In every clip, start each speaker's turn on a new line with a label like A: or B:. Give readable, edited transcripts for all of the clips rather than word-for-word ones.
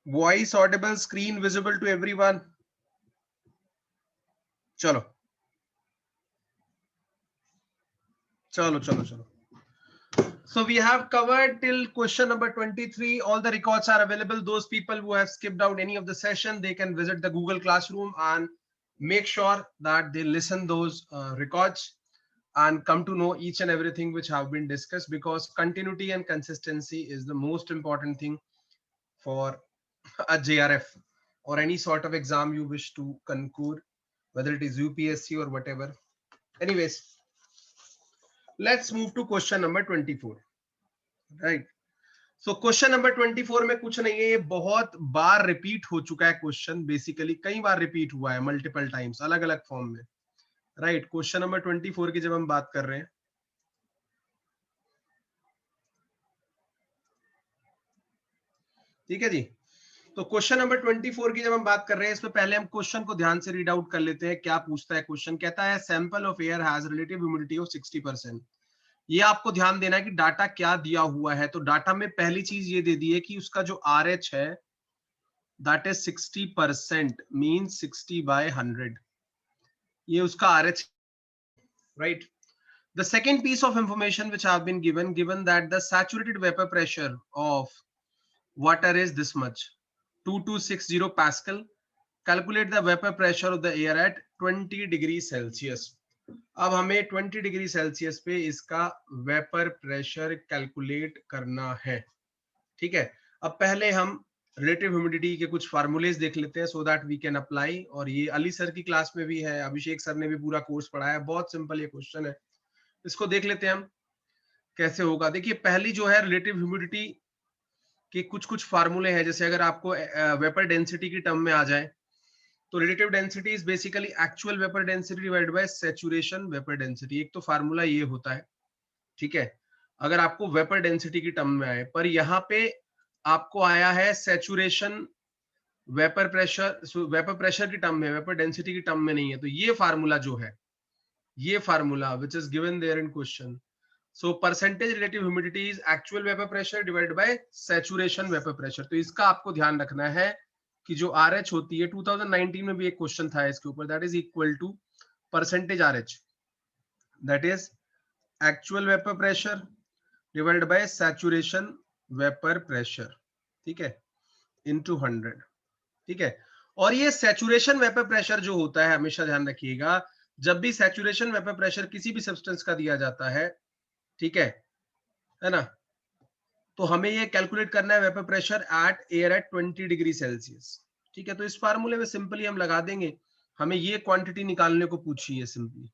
A: Voice audible, screen visible to everyone? चलो चलो चलो चलो. So we have covered till question number 23. All the records are available. Those people who have skipped out any of the session, they can visit the Google Classroom and make sure that they listen those records and come to know each and everything which have been discussed, because continuity and consistency is the most important thing for a JRF or any sort of exam you wish to concur, whether it is UPSC or whatever. Anyways, let's move to question number 24. Right. So question number 24 में कुछ नहीं है, ये बहुत बार repeat हो चुका है question, basically कई बार रिपीट हुआ है मल्टीपल टाइम्स अलग अलग फॉर्म में. राइट, क्वेश्चन नंबर 24 की जब हम बात कर रहे हैं, ठीक है जी. तो क्वेश्चन नंबर 24 की जब हम बात कर रहे हैं, इसमें पहले हम क्वेश्चन को ध्यान से रीड आउट कर लेते हैं. क्या पूछता है क्वेश्चन? कहता है sample of air has relative humidity of 60%. ये आपको ध्यान देना है कि डाटा क्या दिया हुआ है. तो डाटा में पहली चीज ये दे दी है कि उसका जो RH है that is 60%, means 60 by 100. ये उसका RH, right? The second piece of information which have been given that the saturated vapor pressure of water is this much, 2260 Pascal. Calculate the vapor pressure of the air at 20 degree Celsius. अब हमें 20 degree Celsius पे इसका vapour pressure calculate करना है. ठीक है, अब पहले हम रिलेटिव ह्यूमिडिटी के कुछ फार्मूलेज देख लेते हैं so that we can apply. और ये अली सर की क्लास में भी है, अभिषेक सर ने भी पूरा कोर्स पढ़ाया. बहुत सिंपल ये क्वेश्चन है, इसको देख लेते हैं हम कैसे होगा. देखिए, पहली जो है रिलेटिव ह्यूमिडिटी के कुछ कुछ फार्मूले हैं. जैसे अगर आपको वेपर डेंसिटी की टर्म में आ जाए तो relative density is basically actual vapour density divided by saturation vapour density. एक तो फार्मूला ये होता है, ठीक है, अगर आपको वेपर डेंसिटी की टर्म में आए. पर यहाँ पे आपको आया है सैचुरेशन वेपर प्रेशर की टर्म में, वेपर डेंसिटी की टर्म में नहीं है. तो ये फार्मूला जो है, ये formula which is given there in question. So percentage relative humidity is actual vapour pressure divided by saturation vapour pressure. तो इसका आपको ध्यान रखना है कि जो RH होती है, 2019 में भी एक क्वेश्चन था इसके ऊपर, that is equal to percentage RH, that is actual vapour pressure divided by saturation vapour pressure, ठीक है, इनटू 100. ठीक है, और ये सैचुरेशन वेपर प्रेशर जो होता है, हमेशा ध्यान रखिएगा, जब भी सैचुरेशन वेपर प्रेशर किसी भी सब्सटेंस का दिया जाता है, ठीक है ना, तो हमें ये कैलकुलेट करना है vapour pressure at air at 20 degree Celsius. ठीक है, तो इस फार्मूले में सिंपली हम लगा देंगे, हमें ये क्वांटिटी निकालने को पूछी है सिंपली.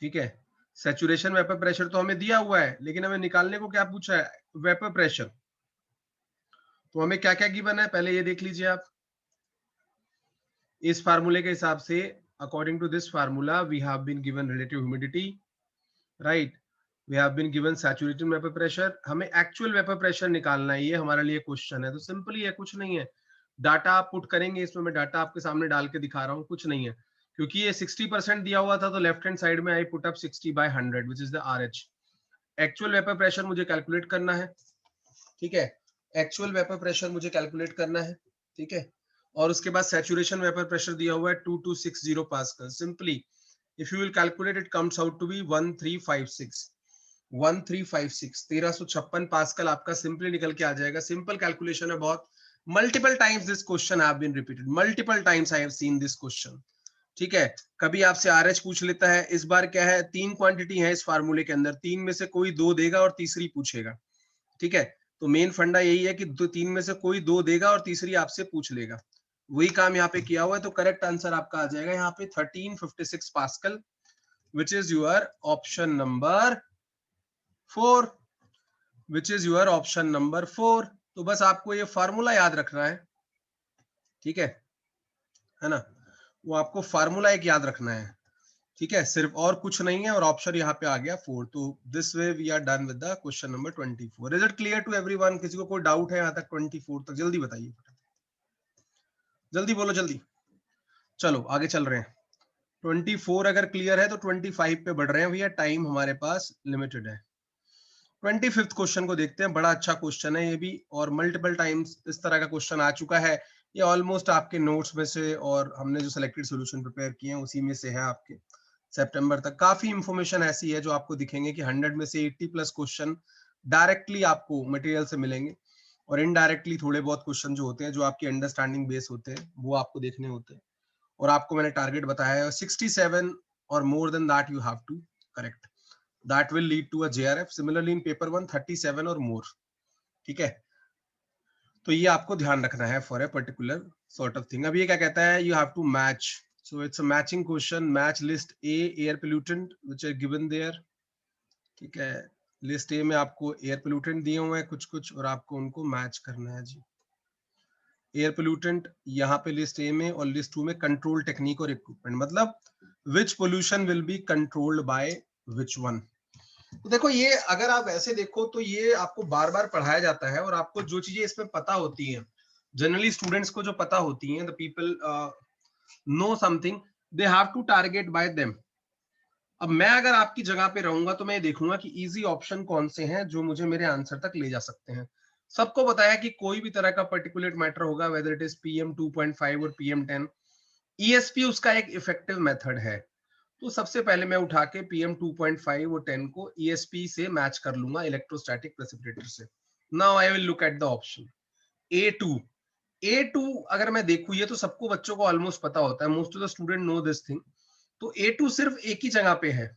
A: ठीक है, सैचुरेशन वेपर प्रेशर तो हमें दिया हुआ है, लेकिन हमें निकालने को क्या पूछा है? Vapour pressure. तो हमें क्या क्या गिवन है पहले ये देख लीजिए आप. इस फार्मूले के हिसाब से, according to this formula, we have been given relative humidity, right, we have been given saturated vapour pressure. हमें एक्चुअल वेपर प्रेशर निकालना है, ये हमारे लिए क्वेश्चन है. तो सिंपली है, कुछ नहीं है, डाटा आप पुट करेंगे इसमें. मैं डाटा आपके सामने डाल के दिखा रहा हूँ, कुछ नहीं है, क्योंकि ये 60% दिया हुआ था, तो लेफ्ट हैंड साइड में I put up 60 by 100 which is the RH. Actual vapour pressure मुझे कैलकुलेट करना है, ठीक है, एक्चुअल वेपर प्रेशर मुझे कैलकुलेट करना है, ठीक है. और उसके बाद सैचुरेशन वेपर प्रेशर दिया हुआ है 2260 pascal. Simply if you will calculate, it comes out to be 1356. 1356 pascal आपका सिंपली निकल के आ जाएगा. सिंपल कैलकुलेशन है बहुत. Multiple times this question have been repeated, multiple times I have seen this question. ठीक है, कभी आपसे RH पूछ लेता है. इस बार क्या है, 3 क्वांटिटी है इस फार्मूले के अंदर, 3 में से कोई 2 देगा और तीसरी पूछेगा. ठीक है, तो मेन फंडा यही है कि 3 में से कोई 2 देगा और तीसरी आपसे पूछ लेगा. वही काम यहाँ पे किया हुआ है. तो करेक्ट आंसर आपका आ जाएगा यहाँ पे 1356 pascal, which is your option number 4, which is your option number 4. तो बस आपको ये फार्मूला याद रखना है, ठीक है ना, वो आपको फार्मूला एक याद रखना है, ठीक है, सिर्फ, और कुछ नहीं है. और ऑप्शन यहाँ पे आ गया 4. तो this way we are done with the question number 24. Is it clear to everyone? किसी को कोई डाउट है यहाँ तक 24 तक? जल्दी बताइए, जल्दी बोलो, जल्दी. चलो आगे चल रहे हैं. 24 अगर क्लियर है तो 25 पे बढ़ रहे हैं भैया, टाइम हमारे पास लिमिटेड है. 25th क्वेश्चन को देखते हैं। बड़ा अच्छा क्वेश्चन है ये भी, और मल्टीपल टाइम्स इस तरह का क्वेश्चन आ चुका है। ये ऑलमोस्ट आपके नोट्स में से और हमने जो सिलेक्टेड सॉल्यूशन प्रिपेयर किए हैं उसी में से है। आपके सितंबर तक काफी इंफॉर्मेशन ऐसी है जो आपको दिखेंगे कि 100 में से 80 प्लस क्वेश्चन डायरेक्टली आपको मटेरियल से मिलेंगे, और इनडायरेक्टली थोड़े बहुत क्वेश्चन जो होते हैं जो आपकी अंडरस्टैंडिंग बेस होते हैं वो आपको देखने होते हैं। और आपको मैंने टारगेट बताया है 67 और more than that you have to correct, that will lead to a JRF. Similarly in paper 1 37 और मोर। ठीक है, तो ये आपको ध्यान रखना है for a particular sort of thing. अब ये क्या कहता है, you have to match, so it's a matching question. Match list A air pollutant which are given there. ठीक है, लिस्ट ए में आपको एयर पोल्यूटेंट दिए हुए हैं कुछ कुछ, और आपको उनको मैच करना है जी। एयर पोल्यूटेंट यहाँ पे लिस्ट ए में, और लिस्ट 2 में कंट्रोल टेक्निक और इक्विपमेंट, मतलब which pollution will be controlled by which one. तो देखो ये अगर आप ऐसे देखो तो ये आपको बार बार पढ़ाया जाता है, और आपको जो चीजें इसमें पता होती हैं, जनरली स्टूडेंट्स को जो पता होती हैं, the people know something, they have to target by them. अब मैं अगर आपकी जगह पे रहूंगा तो मैं देखूंगा कि इजी ऑप्शन कौन से हैं जो मुझे मेरे आंसर तक ले जा सकते हैं। सबको बताया कि कोई भी तरह का पर्टिकुलेट मैटर होगा, वेदर इट इज पीएम 2.5 और पीएम 10, ईएसपी उसका एक इफेक्टिव मेथड है। तो सबसे पहले मैं उठा के पीएम 2.5 और 10 को ईएसपी से मैच कर लूंगा, इलेक्ट्रोस्टैटिक प्रेसिपिटेटर से। Now I will look at the option A2। A2 अगर मैं देखूं, ये तो सबको बच्चों को ऑलमोस्ट पता होता है, most of the student know this thing. तो A2 सिर्फ एक ही जगह पे है।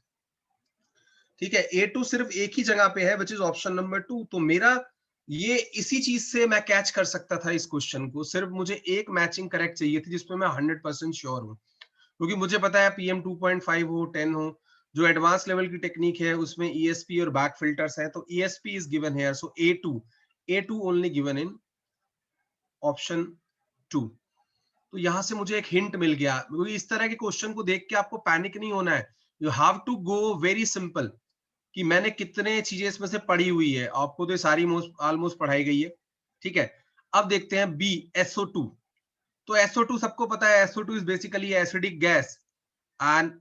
A: ठीक है, A2 सिर्फ एक ही जगह पे है, विच इज ऑप्शन नंबर 2। तो मेरा ये इसी चीज से मैं कैच कर सकता था इस क्वेश्चन को। सिर्फ मुझे एक मैचिंग करेक्ट चाहिए थी जिसमें मैं 100% श्योर हूँ, क्योंकि मुझे पता है पीएम 2.5 हो 10 हो, जो एडवांस लेवल की टेक्निक है उसमें ईएसपी और बैक फिल्टर्स है। तो ESP is given here, so A2 only given in option 2। तो यहां से मुझे एक हिंट मिल गया, क्योंकि इस तरह के क्वेश्चन को देख के आपको पैनिक नहीं होना है। You have to go very simple कि मैंने कितने चीजें इसमें से पढ़ी हुई है, आपको तो ये सारी ऑलमोस्ट पढ़ाई गई है। ठीक है, अब देखते हैं बी, SO2। तो SO2 सबको पता है, SO2 is basically acidic gas, and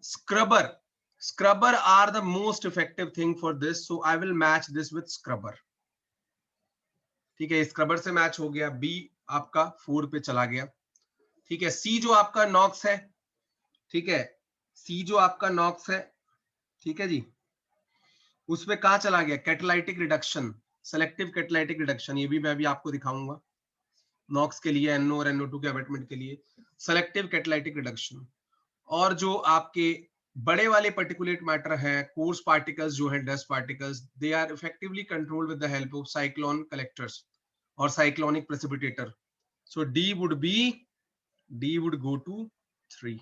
A: scrubber are the most effective thing for this, so I will match this with scrubber। ठीक है, स्क्रबर से मैच हो गया, बी आपका 4 पे चला गया। ठीक है, सी जो आपका नॉक्स है, ठीक है, सी जो आपका नॉक्स है, ठीक है जी, उसमें कहा चला गया, catalytic reduction, selective catalytic reduction. ये भी मैं भी आपको दिखाऊंगा नॉक्स के लिए, NO और NO2 के अबेटमेंट के लिए सेलेक्टिव कैटालाइटिक रिडक्शन। और जो आपके बड़े वाले पर्टिकुलेट मैटर है, कोर्स पार्टिकल्स जो है, dust particles, they are effectively controlled with the help of cyclone collectors और cyclonic precipitator. So D would go to 3।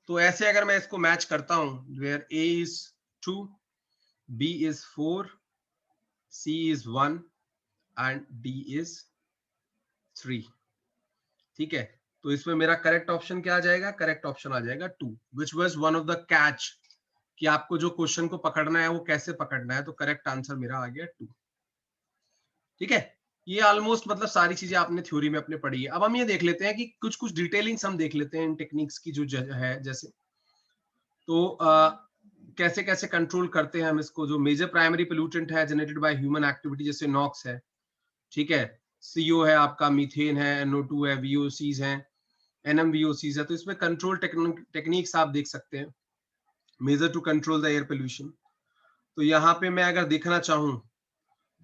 A: तो ऐसे अगर मैं इसको मैच करता हूं, where A is 2, B is 4, C is 1 and D is 3। ठीक है, तो इसमें मेरा करेक्ट ऑप्शन क्या आ जाएगा, करेक्ट ऑप्शन आ जाएगा 2, which was one of the catch, कि आपको जो क्वेश्चन को पकड़ना है वो कैसे पकड़ना है। तो करेक्ट आंसर मेरा आ गया 2। ठीक है, ये ऑलमोस्ट मतलब सारी चीजें आपने थ्योरी में अपने पढ़ी है। अब हम ये देख लेते हैं कि कुछ कुछ डिटेलिंग्स हम देख लेते हैं इन टेक्निक्स की जो है, जैसे तो कैसे कैसे कंट्रोल करते हैं हम इसको। जो मेजर प्राइमरी पोल्यूटेंट है जनरेटेड बाय ह्यूमन एक्टिविटी, जैसे नॉक्स है, ठीक है, CO है आपका, मीथेन है, NO2 है, VOCs हैं, NMVOCs है। तो इसमें कंट्रोल टेक्निक्स आप देख सकते हैं, measure to control the air pollution. तो यहाँ पे मैं अगर देखना चाहूँ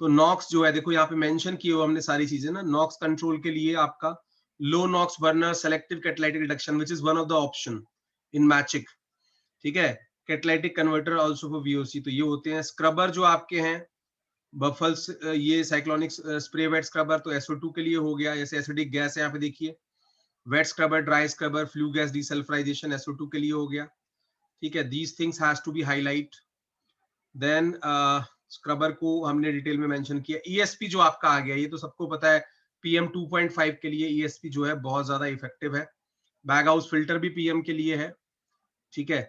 A: तो नॉक्स जो है, देखो यहाँ पे मेंशन किए हुए हमने सारी चीजें ना। नॉक्स कंट्रोल के लिए आपका low NOx burner, selective catalytic reduction, which is one of the option in मैचिक। ठीक है, catalytic converter also for VOC। तो ये होते हैं स्क्रबर जो आपके हैं, बफल्स, ये साइक्लोनिक स्प्रे वेट स्क्रबर, तो SO2 के लिए हो गया। जैसे एसिडिक गैस है, यहाँ पे देखिए, wet scrubber, dry scrubber, flue gas desulphurisation, SO2 के लिए हो गया। ठीक है, these things has to be highlight. Then scrubber को हमने डिटेल में मेंशन किया। ESP जो आपका आ गया, ये तो सबको पता है, PM 2.5 के लिए ESP जो है बहुत ज्यादा इफेक्टिव है। बैग हाउस फिल्टर भी PM के लिए है। ठीक है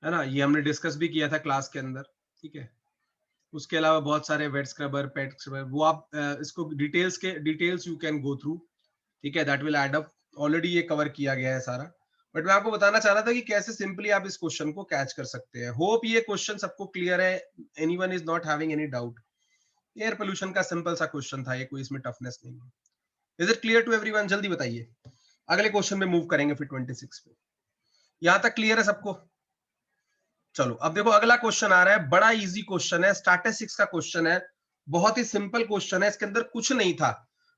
A: ना, ये हमने डिस्कस भी किया था क्लास के अंदर। ठीक है, उसके अलावा बहुत सारे वेट स्क्रबर, पेट स्क्रबर, वो आप इसको details you can go through. ठीक है, that will add up, already ये कवर किया गया है सारा। बट मैं आपको बताना चाह रहा था कि कैसे सिंपली आप इस क्वेश्चन को कैच कर सकते हैं। होप ये क्वेश्चन सबको क्लियर है, anyone is not having any doubt. Air pollution का सिंपल सा क्वेश्चन था ये, कोई इसमें टफनेस नहीं है। Is it clear to everyone? जल्दी बताइए, अगले क्वेश्चन में मूव करेंगे फिर 26 पे। यहां तक क्लियर है सबको? चलो अब देखो अगला क्वेश्चन आ रहा है, बड़ा इजी क्वेश्चन है, स्टैटिस्टिक्स का क्वेश्चन है, बहुत ही सिंपल क्वेश्चन है, इसके अंदर कुछ नहीं था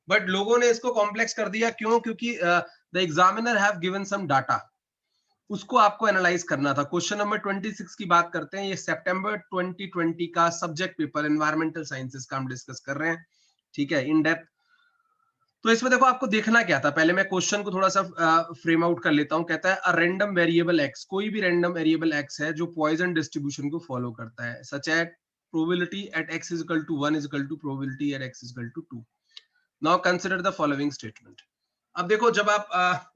A: बट लोगों ने इसको कॉम्प्लेक्स कर दिया। क्यों? क्योंकि the examiner have given some data, उसको आपको एनालाइज करना था। क्वेश्चन नंबर 26 की बात करते हैं, ये सितंबर 2020 का सब्जेक्ट पेपर एनवायरमेंटल साइंसेस का हम डिस्कस कर रहे हैं, ठीक है, इन डेप्थ। तो इसमें देखो आपको देखना क्या था, पहले मैं क्वेश्चन को थोड़ा सा फ्रेम आउट कर लेता हूं। कहता है अ रैंडम वेरिएबल एक्स, कोई भी रैंडम वेरिएबल एक्स है जो पॉइजन डिस्ट्रीब्यूशन को फॉलो करता है, such at probability at x is equal to 1 is equal to probability at x is equal to 2। Now consider the following statement. अब देखो जब आप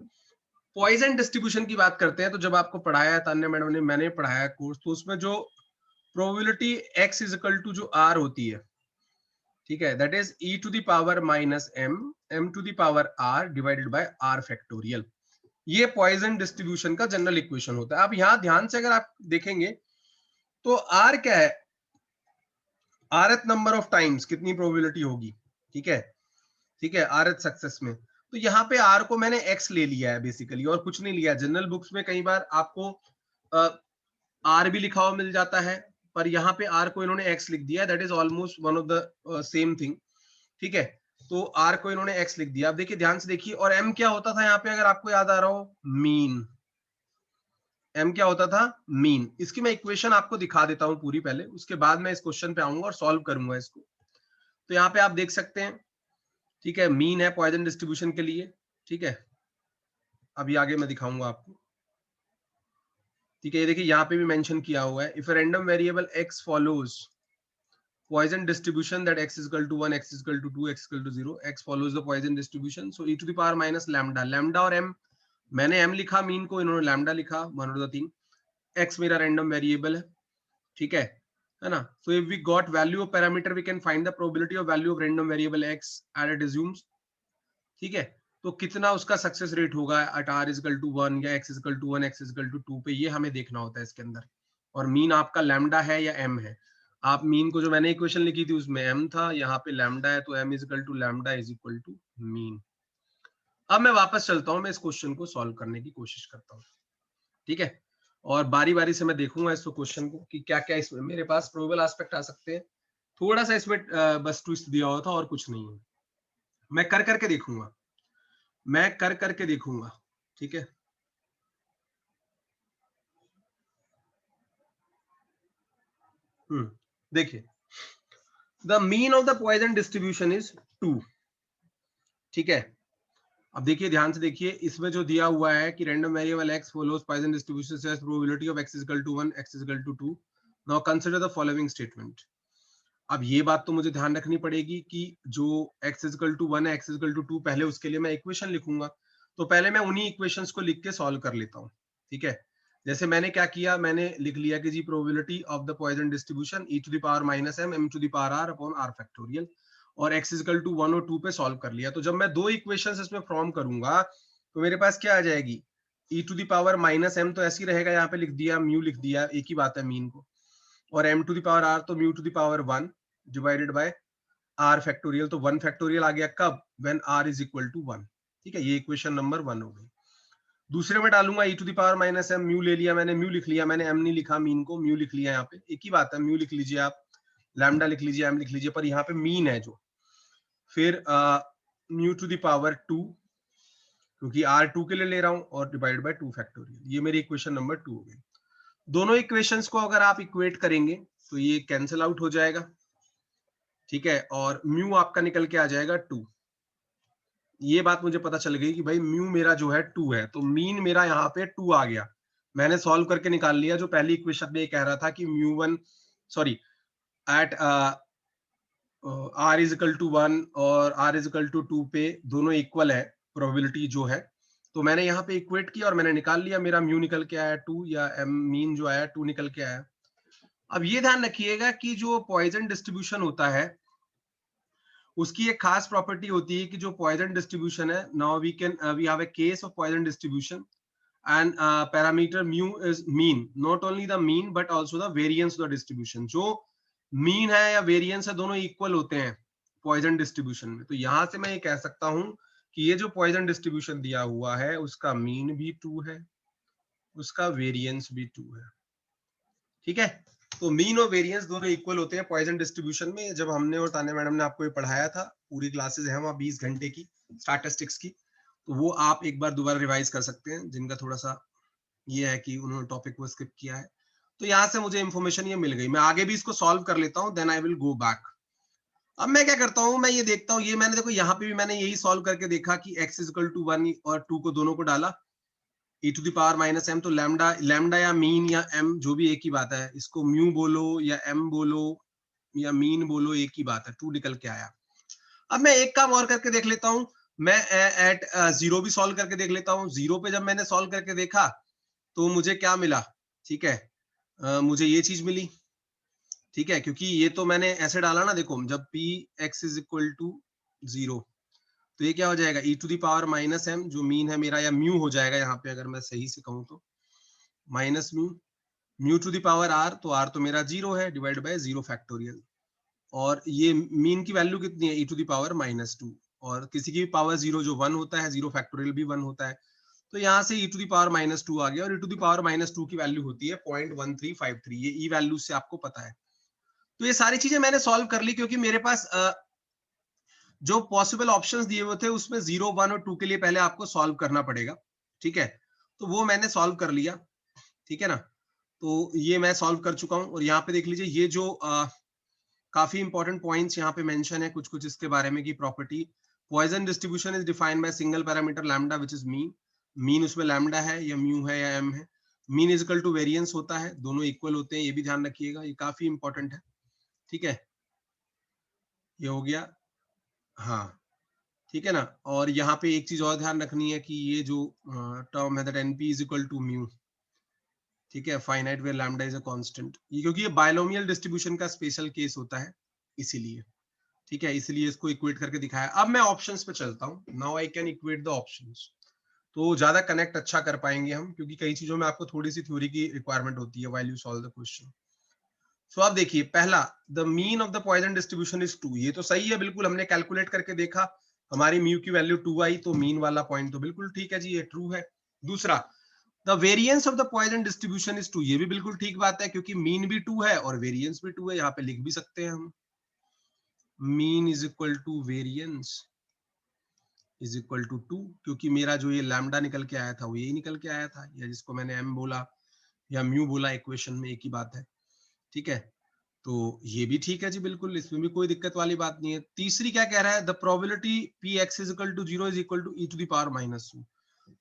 A: पॉइजन डिस्ट्रीब्यूशन की बात करते हैं तो जब आपको पढ़ाया है तान्या मैडम ने, मैंने पढ़ाया है कोर्स, तो उसमें जो probability x is equal to जो r होती है, ठीक है, that is e to the power minus m to the power r divided by r factorial. ये पॉइजन डिस्ट्रीब्यूशन का जनरल इक्वेशन होता है। अब यहां ध्यान से अगर आप देखेंगे तो r क्या है, rth नंबर ऑफ टाइम्स कितनी प्रोबेबिलिटी होगी, ठीक है, ठीक है, rth सक्सेस में। तो यहाँ पे r को मैंने x ले लिया है बेसिकली, और कुछ नहीं लिया। जनरल बुक्स में कई बार आपको r भी लिखा हुआ मिल जाता है, पर यहाँ पे r को इन्होंने x लिख दिया, that is almost one of the same thing, ठीक है। तो r को इन्होंने x लिख दिया। अब देखिए ध्यान से देखिए, और m क्या होता था यहाँ पे, अगर आपको याद आ रहा हो, मीन। m क्या होता था, मीन। इसकी मैं इक्वेशन आपको दिखा देता हूं पूरी पहले, उसके बाद मैं इस क्वेश्चन पे आऊंगा और सॉल्व करूंगा इसको। तो यहाँ पे आप देख सकते हैं, ठीक है, मीन है पॉइजन डिस्ट्रीब्यूशन के लिए, ठीक है। अभी आगे मैं दिखाऊंगा आपको, ठीक है। ये देखिए यहाँ पे भी मेंशन किया हुआ है, if random variable x follows Poisson distribution that x is equal to 1, x is equal to 2, x is equal to 0, x follows the Poisson distribution, so e to the power minus lambda, lambda और m, मैंने m लिखा mean को, इन्होंने lambda लिखा, one of the thing. x मेरा random variable है, ठीक है ना। so if we got value of parameter we can find the probability of value of random variable x at it assumes, ठीक है। तो कितना उसका सक्सेस रेट होगा at r is equal to 1 या x is equal to 1, x is equal to 2 पे, ये हमें देखना होता है इसके अंदर। और मीन आपका लैम्डा है या m है। आप मीन को, जो मैंने इक्वेशन लिखी थी उसमें m था, यहाँ पे लैम्डा है, तो m is equal to lambda is equal to mean. अब मैं वापस चलता हूं, मैं इस क्वेश्चन को सॉल्व करने की कोशिश करता हूँ, ठीक है। और बारी बारी से मैं देखूंगा इस क्वेश्चन को कि क्या क्या इसमें मेरे पास प्रोबेबल एस्पेक्ट आ सकते हैं। थोड़ा सा इसमें बस ट्विस्ट दिया हुआ था और कुछ नहीं है। मैं कर करके देखूंगा, मैं कर करके देखूंगा, ठीक है। देखिए, the mean of the Poisson distribution is 2, ठीक है। अब देखिए ध्यान से देखिए, इसमें जो दिया हुआ है कि random variable x follows Poisson distribution such probability of x is equal to 1, x is equal to 2। Now consider the following statement. अब ये बात तो मुझे ध्यान रखनी पड़ेगी कि जो x इज इक्वल टू 1 है, x इज इक्वल टू 2, पहले उसके लिए मैं इक्वेशन लिखूंगा। तो पहले मैं उन्हीं इक्वेशंस को लिख के सॉल्व कर लेता हूँ, ठीक है। जैसे मैंने क्या किया, मैंने लिख लिया कि जी probability of the Poisson distribution e to the power minus m to the power r upon r factorial, और x इज इक्वल टू 1 और 2 पे सॉल्व कर लिया। तो जब मैं दो इक्वेशंस इसमें फॉर्म करूंगा तो मेरे पास क्या आ जाएगी, e to the power minus m तो ऐसे ही रहेगा, यहाँ पे लिख दिया, म्यू लिख दिया, एक ही बात है मीन को, और m to the power r तो mu to the power 1 divided by r factorial. तो 1 फैक्टोरियल आ गया कब, when r is equal to 1, ठीक है। ये इक्वेशन नंबर 1 हो गई। दूसरे में डालूंगा e to the power minus m, mu ले लिया मैंने, म्यू लिख लिया मैंने, m नहीं लिखा मीन को, म्यू लिख लिया, यहाँ पे एक ही बात है, म्यू लिख लीजिए आप, लैम्डा लिख लीजिए, m लिख लीजिए, पर यहाँ पे मीन है जो। फिर म्यू टू द पावर 2, क्योंकि r 2 के लिए ले रहा हूं, और डिवाइड बाय 2 फैक्टोरियल। ये मेरी इक्वेशन नंबर 2 हो गई। दोनों इक्वेशंस को अगर आप इक्वेट करेंगे तो ये कैंसिल आउट हो जाएगा, ठीक है, और म्यू आपका निकल के आ जाएगा 2। ये बात मुझे पता चल गई कि भाई म्यू मेरा जो है 2 है, तो मीन मेरा यहाँ पे 2 आ गया। मैंने सॉल्व करके निकाल लिया। जो पहली इक्वेशन में ये कह रहा था कि mu 1, sorry, at r is equal to 1 और r इज इक्वल टू 2 पे दोनों इक्वल है प्रोबेबिलिटी जो है, तो मैंने यहाँ पे इक्वेट किया और मैंने निकाल लिया, मेरा म्यू निकल के आया 2, या m मीन जो आया 2 निकल के आया। अब ये ध्यान रखिएगा कि जो पॉइजन डिस्ट्रीब्यूशन होता है उसकी एक खास प्रॉपर्टी होती है कि जो पॉइजन डिस्ट्रीब्यूशन है, now we have a case of Poisson distribution and parameter mu is mean, not only the mean but also the variance of the distribution. जो mean है या variance है दोनों equal होते हैं Poisson distribution में. तो यहां से मैं ये कह सकता हूं कि ये जो Poisson distribution दिया हुआ है उसका mean भी 2 है, उसका variance भी 2 है. ठीक है, तो मीन और वेरिएंस दोनों इक्वल होते हैं पॉइजन डिस्ट्रीब्यूशन में. जब हमने और ताने मैडम ने आपको ये पढ़ाया था, पूरी क्लासेस है वहाँ 20 घंटे की स्टैटिस्टिक्स की, तो वो आप एक बार दोबारा रिवाइज कर सकते हैं जिनका थोड़ा सा ये है कि उन्होंने टॉपिक को स्किप किया है. तो यहाँ से मुझे इन्फॉर्मेशन ये मिल गई. मैं आगे भी इसको सॉल्व कर लेता हूँ, then I will go back. अब मैं क्या करता हूँ, मैं ये देखता हूँ, ये मैंने देखो यहाँ पे भी मैंने यही सॉल्व करके देखा कि x इज इक्वल टू 1 और 2 को दोनों को डाला e to the power minus m. तो लैम्डा लैम्डा या मीन या m जो भी एक ही बात है, इसको म्यू बोलो या m बोलो या मीन बोलो, एक ही बात है. 2 निकल के आया. अब मैं एक काम और करके देख लेता हूँ, मैं एट 0 भी सॉल्व करके देख लेता हूँ. 0 पे जब मैंने सॉल्व करके देखा तो मुझे क्या मिला, ठीक है, मुझे ये चीज मिली. ठीक है, क्योंकि ये तो मैंने ऐसे डाला ना, देखो जब p x is equal to 0 तो ये क्या हो जाएगा e to the power minus m, जो मीन है मेरा, या म्यू हो जाएगा यहाँ पे अगर मैं सही से कहूँ तो, minus mu, mu to the power r, तो r तो मेरा 0 है, डिवाइड बाय 0 फैक्टोरियल. और ये मीन की वैल्यू कितनी है, e to the power minus 2, और किसी की भी पावर 0 जो 1 होता है, 0 फैक्टोरियल भी 1 होता है. तो यहाँ से e to the power minus 2 आ गया, और e to the power minus 2 की वैल्यू होती है 0.1353. ये e वैल्यू से आपको पता है. तो ये सारी चीजें मैंने सॉल्व कर ली, क्योंकि मेरे पास जो पॉसिबल ऑप्शंस दिए हुए थे उसमें 0, 1 और 2 के लिए पहले आपको सॉल्व करना पड़ेगा. ठीक है, तो वो मैंने सॉल्व कर लिया. ठीक है ना, तो ये मैं सॉल्व कर चुका हूं. और यहाँ पे देख लीजिए, ये जो काफी इंपॉर्टेंट पॉइंट्स यहाँ पे मेंशन है कुछ कुछ इसके बारे में की property. Poisson distribution is defined by single parameter lambda which is mean. Mean उसमें लैम्डा है या म्यू है या एम है. Mean is equal to variance होता है, दोनों इक्वल होते हैं, ये भी ध्यान रखिएगा, ये काफी इंपॉर्टेंट है. ठीक है, ये हो गया. हाँ, ठीक है ना. और यहाँ पे एक चीज और ध्यान रखनी है कि ये जो टर्म है that NP is equal to mu. ठीक है, finite where lambda is a constant, ये क्योंकि ये बायनोमियल डिस्ट्रीब्यूशन का स्पेशल केस होता है इसीलिए. ठीक है, इसीलिए इसको इक्वेट करके दिखाया. अब मैं ऑप्शंस पे चलता हूँ. Now I can equate the options. तो ज्यादा कनेक्ट अच्छा कर पाएंगे हम, क्योंकि कई चीजों में आपको थोड़ी सी थ्योरी की रिक्वायरमेंट होती है while you solve the question. So अब देखिए, पहला, the mean of the Poisson distribution is 2. ये तो सही है, बिल्कुल हमने कैलकुलेट करके देखा, हमारी म्यू की वैल्यू 2 आई, तो मीन वाला पॉइंट तो बिल्कुल ठीक है जी, ये ट्रू है. दूसरा, the variance of the Poisson distribution is 2. ये भी बिल्कुल ठीक बात है, क्योंकि मीन भी 2 है और वेरिएंस भी 2 है. यहाँ पे लिख भी सकते हैं हम, mean is equal to variance is equal to 2, क्योंकि मेरा जो ये लैम्डा निकल के आया था वो यही निकल के आया था, या जिसको मैंने एम बोला या म्यू बोला, इक्वेशन में एक ही बात है. ठीक है, तो ये भी ठीक है जी, बिल्कुल इसमें भी कोई दिक्कत वाली बात नहीं है. तीसरी क्या कह रहा है, the probability P X is equal to 0 is equal to E to the power minus 2.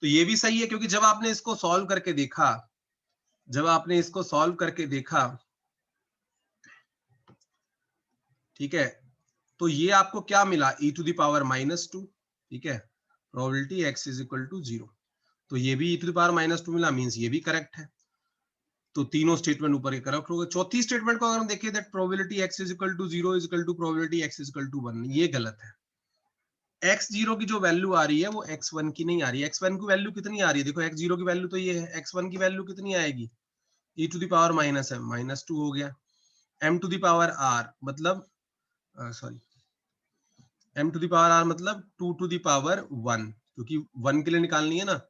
A: तो ये भी सही है, क्योंकि जब आपने इसको सॉल्व करके देखा, ठीक है, तो ये आपको क्या मिला, E to the power minus 2. ठीक है, probability X is equal to 0, तो ये भी E to the power minus 2 मिला, मींस ये भी करेक्ट है. तो तीनों स्टेटमेंट ऊपर के करेक्ट हो गए. चौथी स्टेटमेंट को अगर हम देखें, that probability x is equal to 0 is equal to probability x is equal to 1, ये गलत है. x0 की जो वैल्यू आ रही है वो x1 की नहीं आ रही है. x1 की वैल्यू कितनी आ रही है, देखो x0 की वैल्यू तो ये है, x1 की वैल्यू कितनी आएगी, e to the power minus m, minus 2 हो गया. m to the power r मतलब sorry, m to the power r मतलब 2 टू द पावर 1, क्योंकि 1 के लिए निकालनी है ना,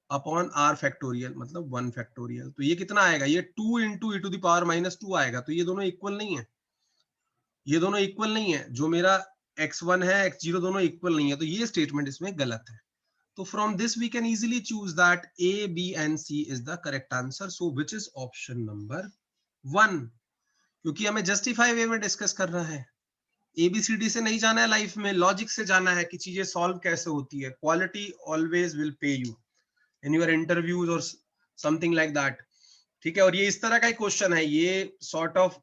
A: अपॉन r फैक्टोरियल मतलब 1 फैक्टोरियल. तो ये कितना आएगा, ये 2 into E to the power minus 2 आएगा. तो ये दोनों इक्वल नहीं है, ये दोनों इक्वल नहीं है. जो मेरा x1 है, x0 दोनों इक्वल नहीं है, तो ये स्टेटमेंट इसमें गलत है. तो from this we can easily choose that a b and c is the correct answer. So which is option number 1, क्योंकि हमें जस्टिफाई वे में डिस्कस करना है. एबीसीडी से नहीं जाना है लाइफ में, लॉजिक से जाना है कि चीजें सॉल्व कैसे होती है. Quality always will pay you in your interviews और समथिंग लाइक दैट. ठीक है, और ये इस तरह का एक क्वेश्चन है, ये सॉर्ट ऑफ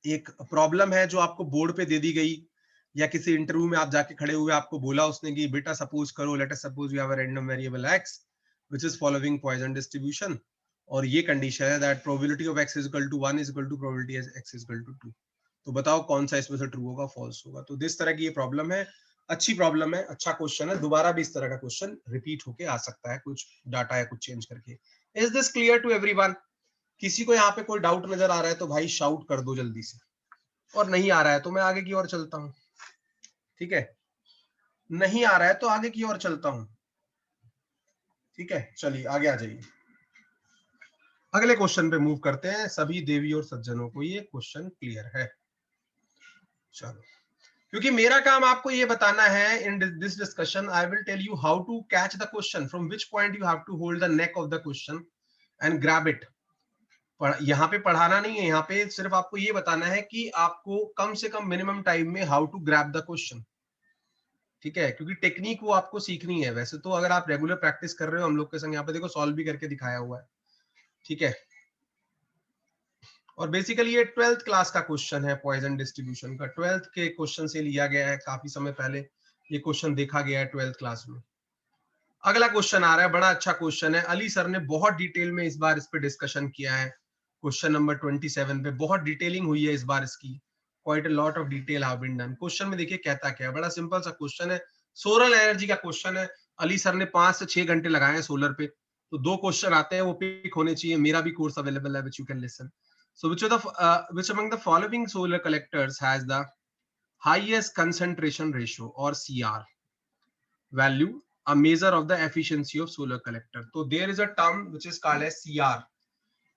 A: एक प्रॉब्लम है जो आपको बोर्ड पे दे दी गई, या किसी इंटरव्यू में आप जाके खड़े हुए आपको बोला उसने कि बेटा सपोज करो, let us suppose you have a random variable x which is following Poisson distribution, और ये कंडीशन है that probability of x is equal to 1 is equal to probability x is equal to 2. तो बताओ कौन सा इसमें से ट्रू होगा, फॉल्स होगा. तो दिस तरह की ये प्रॉब्लम है, अच्छी प्रॉब्लम है, अच्छा क्वेश्चन है, दोबारा भी इस तरह का क्वेश्चन रिपीट होके आ सकता है, कुछ डाटा या कुछ चेंज करके। Is this clear to everyone? किसी को यहाँ पे कोई डाउट नजर आ रहा है तो भाई शाउट कर दो जल्दी से, और नहीं आ रहा है तो मैं आगे की ओर चलता हूँ। ठीक है, नहीं आ रहा है तो आगे की ओर चलता हूँ। ठीक है, चलिए आगे आ जाइए, अगले क्वेश्चन पे मूव करते हैं। सभी देवी और सज्जनों को ये क्वेश्चन क्लियर है? चलो, क्योंकि मेरा काम आपको ये बताना है, in this discussion I will tell you how to catch the question, from which point you have to hold the neck of the question and grab it. यहाँ पे पढ़ाना नहीं है, यहाँ पे सिर्फ आपको ये बताना है कि आपको कम से कम मिनिमम टाइम में how to grab the question. ठीक है, क्योंकि टेक्निक वो आपको सीखनी है। वैसे तो अगर आप रेगुलर प्रैक्टिस कर रहे हो हम लोग के संग, यहाँ पे देखो सॉल्व भी करके दिखाया हुआ है। ठीक है, और बेसिकली ये 12th क्लास का क्वेश्चन है, पॉइजन डिस्ट्रीब्यूशन का 12th के क्वेश्चन से लिया गया है, काफी समय पहले ये क्वेश्चन देखा गया है 12th क्लास में। अगला क्वेश्चन आ रहा है, बड़ा अच्छा क्वेश्चन है, अली सर ने बहुत डिटेल में इस बार इस पे डिस्कशन किया है। क्वेश्चन नंबर 27 पे बहुत डिटेलिंग हुई है इस बार इसकी, quite a lot of detail have been done. क्वेश्चन में देखिए कहता क्या है, बड़ा सिंपल सा क्वेश्चन है, सोलर एनर्जी का क्वेश्चन है। अली सर ने 5 से 6 घंटे लगाए हैं सोलर पे, तो 2 क्वेश्चन आते हैं, वो पिक होने चाहिए। मेरा भी कोर्स अवेलेबल है which you can listen. So which among the following solar collectors has the highest concentration ratio or CR value, a measure of the efficiency of solar collector? तो there is a term which is called as CR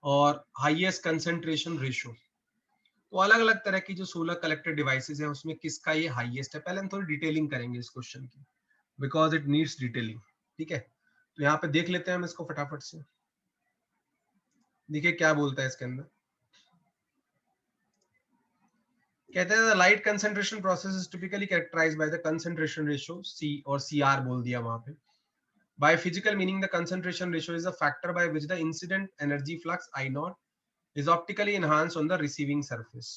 A: और highest concentration ratio। तो अलग अलग तरह की जो solar collector devices हैं उसमें किसका ये हाईएस्ट है, पहले हम थोड़ी डिटेलिंग करेंगे इस क्वेश्चन की, बिकॉज इट नीड्स डिटेलिंग। ठीक है, तो यहाँ पे देख लेते हैं हम इसको फटाफट से। देखिए क्या बोलता है इसके अंदर, कहते हैं light concentration process is typically characterized by the concentration ratio C, और सीआर बोल दिया वहां पे। By physical meaning the concentration ratio is a factor by which the incident energy flux I naught is optically enhanced on the receiving surface.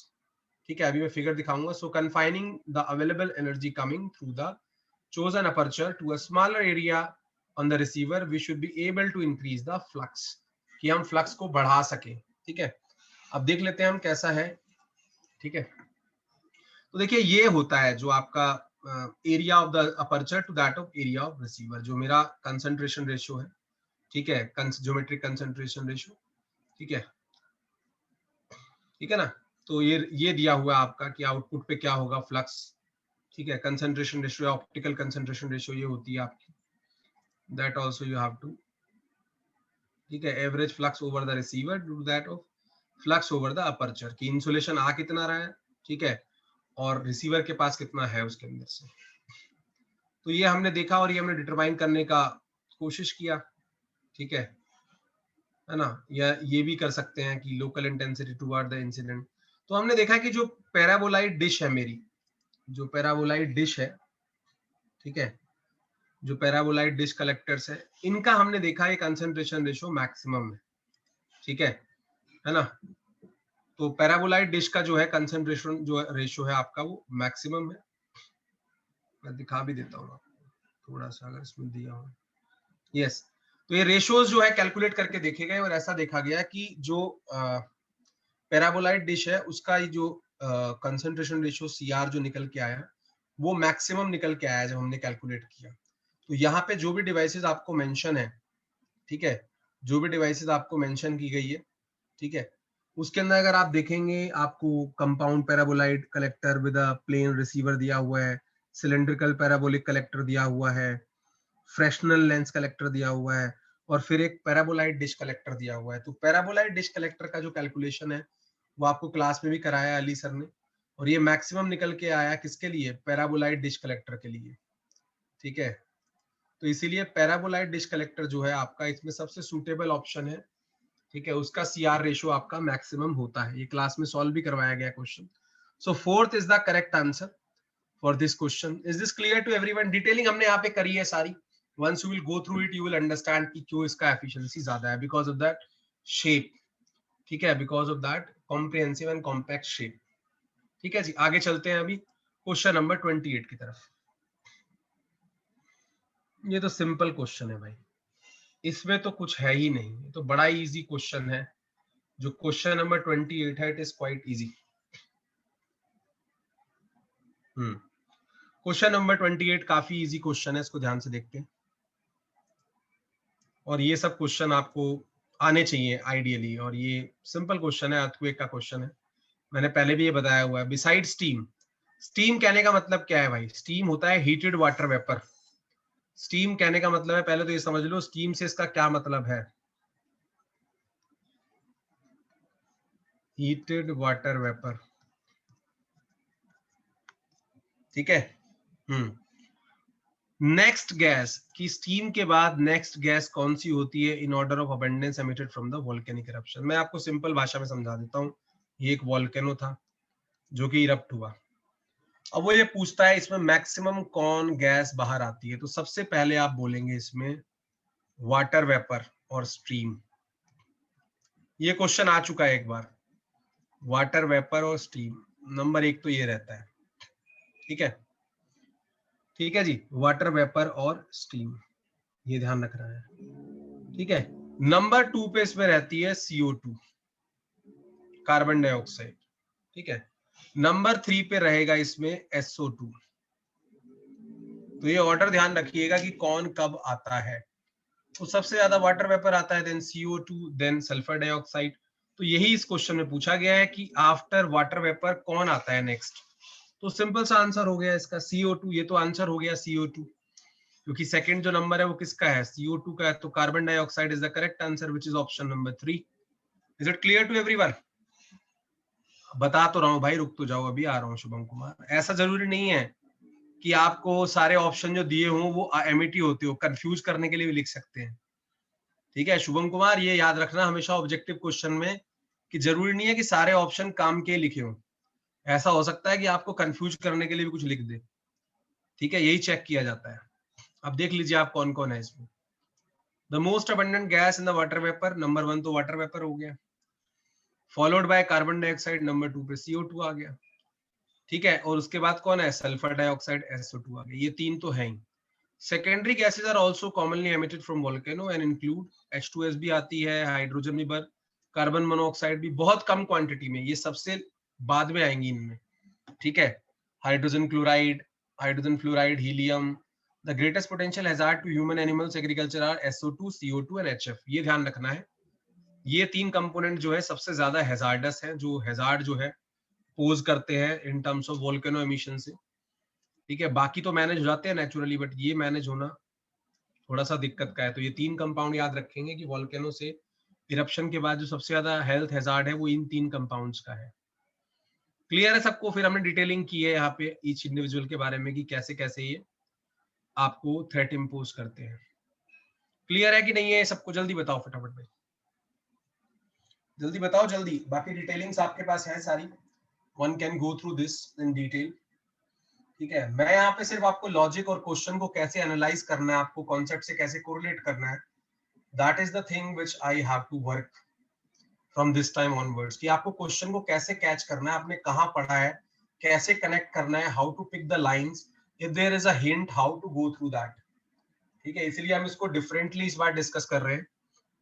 A: ठीक है, अभी मैं figure दिखाऊंगा। So confining the available energy coming through the chosen aperture to a smaller area on the receiver, we should be able to increase the flux, कि हम flux को बढ़ा सके। ठीक है, अब देख लेते हैं हम कैसा है। ठीक है, तो देखिए ये होता है जो आपका area of the aperture to that of area of receiver, जो मेरा कंसंट्रेशन रेशियो है। ठीक है, ज्योमेट्रिक कंसंट्रेशन रेशियो। ठीक है, ठीक है ना। तो ये दिया हुआ है आपका कि आउटपुट पे क्या होगा फ्लक्स। ठीक है, concentration ratio, optical concentration ratio ये होती है आपकी, that also you have to. ठीक है, average flux over the receiver to that of flux over the aperture, की इंसुलेशन आ कितना रहा है। ठीक है, और रिसीवर के पास कितना है उसके अंदर से। तो ये हमने देखा और ये हमने डिटरमाइन करने का कोशिश किया। ठीक है ना। या ये भी कर सकते हैं कि local intensity toward the incident. तो हमने देखा कि जो पैराबोलाइड डिश है मेरी, जो पैराबोलाइड डिश है, ठीक है, जो पैराबोलाइड डिश कलेक्टर्स है, इनका हमने देखा ये कंसंट्रेशन रेशियो मैक्सिमम है। ठीक है ना। तो पैराबोलाइड डिश का जो है कंसंट्रेशन जो रेशियो है आपका वो मैक्सिमम है। मैं दिखा भी देता हूँ आपको थोड़ा सा, अगर इसमें दिया हो। यस, तो ये रेशियोज जो है कैलकुलेट करके देखे गए और ऐसा देखा गया कि जो पैराबोलाइड डिश है उसका ये जो कंसंट्रेशन रेशियो सीआर जो निकल के आया वो मैक्सिमम निकल के आया जब हमने कैलकुलेट किया। तो यहाँ पे जो भी डिवाइसेस आपको मेंशन है, ठीक है, जो भी डिवाइसेस आपको मेंशन की गई है, ठीक है, उसके अंदर अगर आप देखेंगे आपको compound paraboloid collector with a plane receiver दिया हुआ है, सिलेंड्रिकल पैराबोलिक कलेक्टर दिया हुआ है, फ्रेशनल लेंस कलेक्टर दिया हुआ है, और फिर एक पैराबोलाइड डिश कलेक्टर दिया हुआ है। तो पैराबोलाइड डिश कलेक्टर का जो कैलकुलेशन है वो आपको क्लास में भी कराया अली सर ने, और ये मैक्सिमम निकल के आया किसके लिए, पैराबोलाइड डिश कलेक्टर के लिए। ठीक है, तो इसीलिए पैराबोलाइड डिश कलेक्टर जो है आपका इसमें सबसे सुटेबल ऑप्शन है। ठीक है, उसका सीआर रेशियो आपका मैक्सिमम होता है। ये क्लास में सॉल्व भी करवाया गया question. So fourth is the correct answer for this question. Is this clear to everyone? Detailing हमने यहाँ पे करी है सारी। Once you will go through it you will understand कि क्यों इसका एफिशिएंसी ज्यादा है, बिकॉज ऑफ दैट शेप। ठीक है, because of that comprehensive and compact shape. ठीक है जी, आगे चलते हैं अभी क्वेश्चन नंबर 28 की तरफ। ये तो सिंपल क्वेश्चन है भाई, इसमें तो कुछ है ही नहीं, ये तो बड़ा इजी क्वेश्चन है। जो क्वेश्चन नंबर 28 है it is quite easy. Question number 28 काफी इजी क्वेश्चन है, इसको ध्यान से देखते हैं। और ये सब क्वेश्चन आपको आने चाहिए आइडियली, और ये सिंपल क्वेश्चन है, अर्थक्वेक का क्वेश्चन है, मैंने पहले भी ये बताया हुआ है। बिसाइड स्टीम, स्टीम कहने का मतलब क्या है भाई? स्टीम होता है हीटेड वाटर वेपर। स्टीम कहने का मतलब है, पहले तो ये समझ लो स्टीम से इसका क्या मतलब है। हीटेड वाटर वेपर, ठीक है। नेक्स्ट गैस की स्टीम के बाद नेक्स्ट गैस कौन सी होती है? In order of abundance emitted from the volcanic eruption. मैं आपको सिंपल भाषा में समझा देता हूँ। ये एक वोल्केनो था जो कि इरप्ट हुआ। अब वो ये पूछता है इसमें मैक्सिमम कौन गैस बाहर आती है, तो सबसे पहले आप बोलेंगे इसमें वाटर वेपर और स्ट्रीम। ये क्वेश्चन आ चुका है एक बार, वाटर वेपर और स्टीम, नंबर 1 तो ये रहता है, ठीक है। ठीक है जी, वाटर वेपर और स्टीम, ये ध्यान रखना है, ठीक है। नंबर 2 पे इसमें रहती है CO2, कार्बन डाइऑक्साइड, ठीक है। नंबर 3 पे रहेगा इसमें SO2। तो ये ऑर्डर ध्यान रखिएगा कि कौन कब आता है। तो सबसे ज्यादा वाटर वेपर आता है, then CO2, then sulphur dioxide. तो यही इस क्वेश्चन में पूछा गया है कि आफ्टर वाटर वेपर कौन आता है नेक्स्ट। तो सिंपल सा आंसर हो गया इसका CO2। ये तो आंसर हो गया CO2, क्योंकि सेकंड जो नंबर है वो किसका है? CO2 का है। तो carbon dioxide is the correct answer, which is option number 3। Is it clear to everyone? बता तो रहा हूँ भाई, रुक तो जाओ, अभी आ रहा हूँ शुभम कुमार। ऐसा जरूरी नहीं है कि आपको सारे ऑप्शन जो दिए हों वो एमिटी होते हो, कंफ्यूज करने के लिए भी लिख सकते हैं, ठीक है शुभम कुमार। ये याद रखना हमेशा ऑब्जेक्टिव क्वेश्चन में, कि जरूरी नहीं है कि सारे ऑप्शन काम के लिखे हों। ऐसा हो सकता है कि आपको कंफ्यूज करने के लिए भी कुछ लिख दे, ठीक है, यही चेक किया जाता है। अब देख लीजिए आप कौन कौन है इसमें। The most abundant gas in the water vapour, number 1 तो वाटर वेपर हो गया, followed by carbon dioxide, number 2 पे CO2 आ गया, ठीक है। और उसके बाद कौन है? सल्फर डाइऑक्साइड, SO2 आ गया। ये 3 तो है ही। Secondary gases are also commonly emitted from volcano and include H2S भी आती है, हाइड्रोजन भी, बर कार्बन मोनोऑक्साइड भी बहुत कम क्वांटिटी में, ये सबसे बाद में आएंगी इनमें, ठीक है। Hydrogen chloride, hydrogen fluoride, helium. The greatest potential hazard to human animals agriculture are SO2, CO2 and HF। ये ध्यान रखना है, ये 3 कंपोनेंट जो है सबसे ज्यादा हैजार्डस है, जो हैजार्ड जो है पोज करते हैं इन टर्म्स ऑफ वोल्केनो एमिशन से, ठीक है। बाकी तो मैनेज हो जाते हैं नेचुरली, बट ये मैनेज होना थोड़ा सा दिक्कत का है। तो ये 3 कंपाउंड याद रखेंगे कि वोल्केनो से इरप्शन के बाद जो सबसे ज्यादा हेल्थ हैजार्ड है वो इन 3 कंपाउंड्स का है। क्लियर है सबको? फिर हमने डिटेलिंग की है यहाँ पे ईच इंडिविजुअल के बारे में कि कैसे कैसे ये आपको थ्रेट इंपोज करते हैं। क्लियर है कि नहीं है सबको? जल्दी बताओ फटाफट में, जल्दी बताओ जल्दी। बाकी डिटेलिंग्स आपके पास है सारी, one can go through this in detail, ठीक है। मैं यहाँ पे सिर्फ आपको लॉजिक और क्वेश्चन को कैसे एनालाइज करना है, आपको कॉन्सेप्ट से कैसे कोरिलेट करना है, that is the thing which I have to work from this time onwards, कि आपको क्वेश्चन को कैसे कैच करना है, आपने कहाँ पढ़ा है, कैसे कनेक्ट करना है, how to pick the lines, if there is a hint how to go through that, ठीक है। इसलिए हम इसको डिफरेंटली इस बार डिस्कस कर रहे हैं,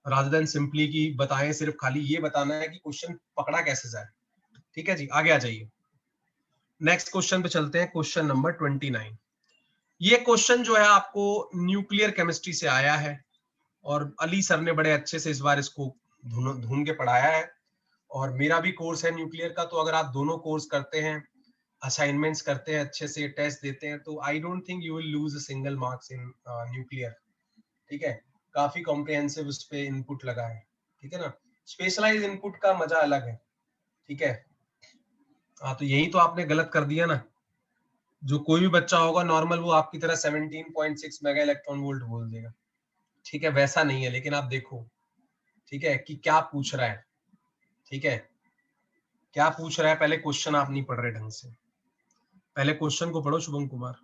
A: रादर देन सिंपली कि बताएं, सिर्फ खाली ये बताना है कि क्वेश्चन पकड़ा कैसे जाए, ठीक है जी। आगे आ जाइए, नेक्स्ट क्वेश्चन पे चलते हैं, क्वेश्चन नंबर 29। ये क्वेश्चन जो है आपको न्यूक्लियर केमिस्ट्री से आया है, और अली सर ने बड़े अच्छे से इस बार इसको ढूंढ के पढ़ाया है। और मेरा भी कोर्स है न्यूक्लियर का, तो अगर आप दोनों कोर्स करते हैं, असाइनमेंट्स करते हैं, अच्छे से टेस्ट देते हैं, तो I don't think you will lose a single marks in nuclear, ठीक है। काफी कॉम्प्रिहेंसिव उस पे इनपुट लगा है, ठीक है ना। स्पेशलाइज इनपुट का मजा अलग है, ठीक है। हाँ, तो यही तो आपने गलत कर दिया ना। जो कोई भी बच्चा होगा नॉर्मल, वो आपकी तरह 17.6 मेगा इलेक्ट्रॉन वोल्ट बोल देगा, ठीक है। वैसा नहीं है, लेकिन आप देखो, ठीक है, कि क्या पूछ रहा है, ठीक है, क्या पूछ रहा है। पहले क्वेश्चन आप नहीं पढ़ रहे ढंग से, पहले क्वेश्चन को पढ़ो शुभम कुमार।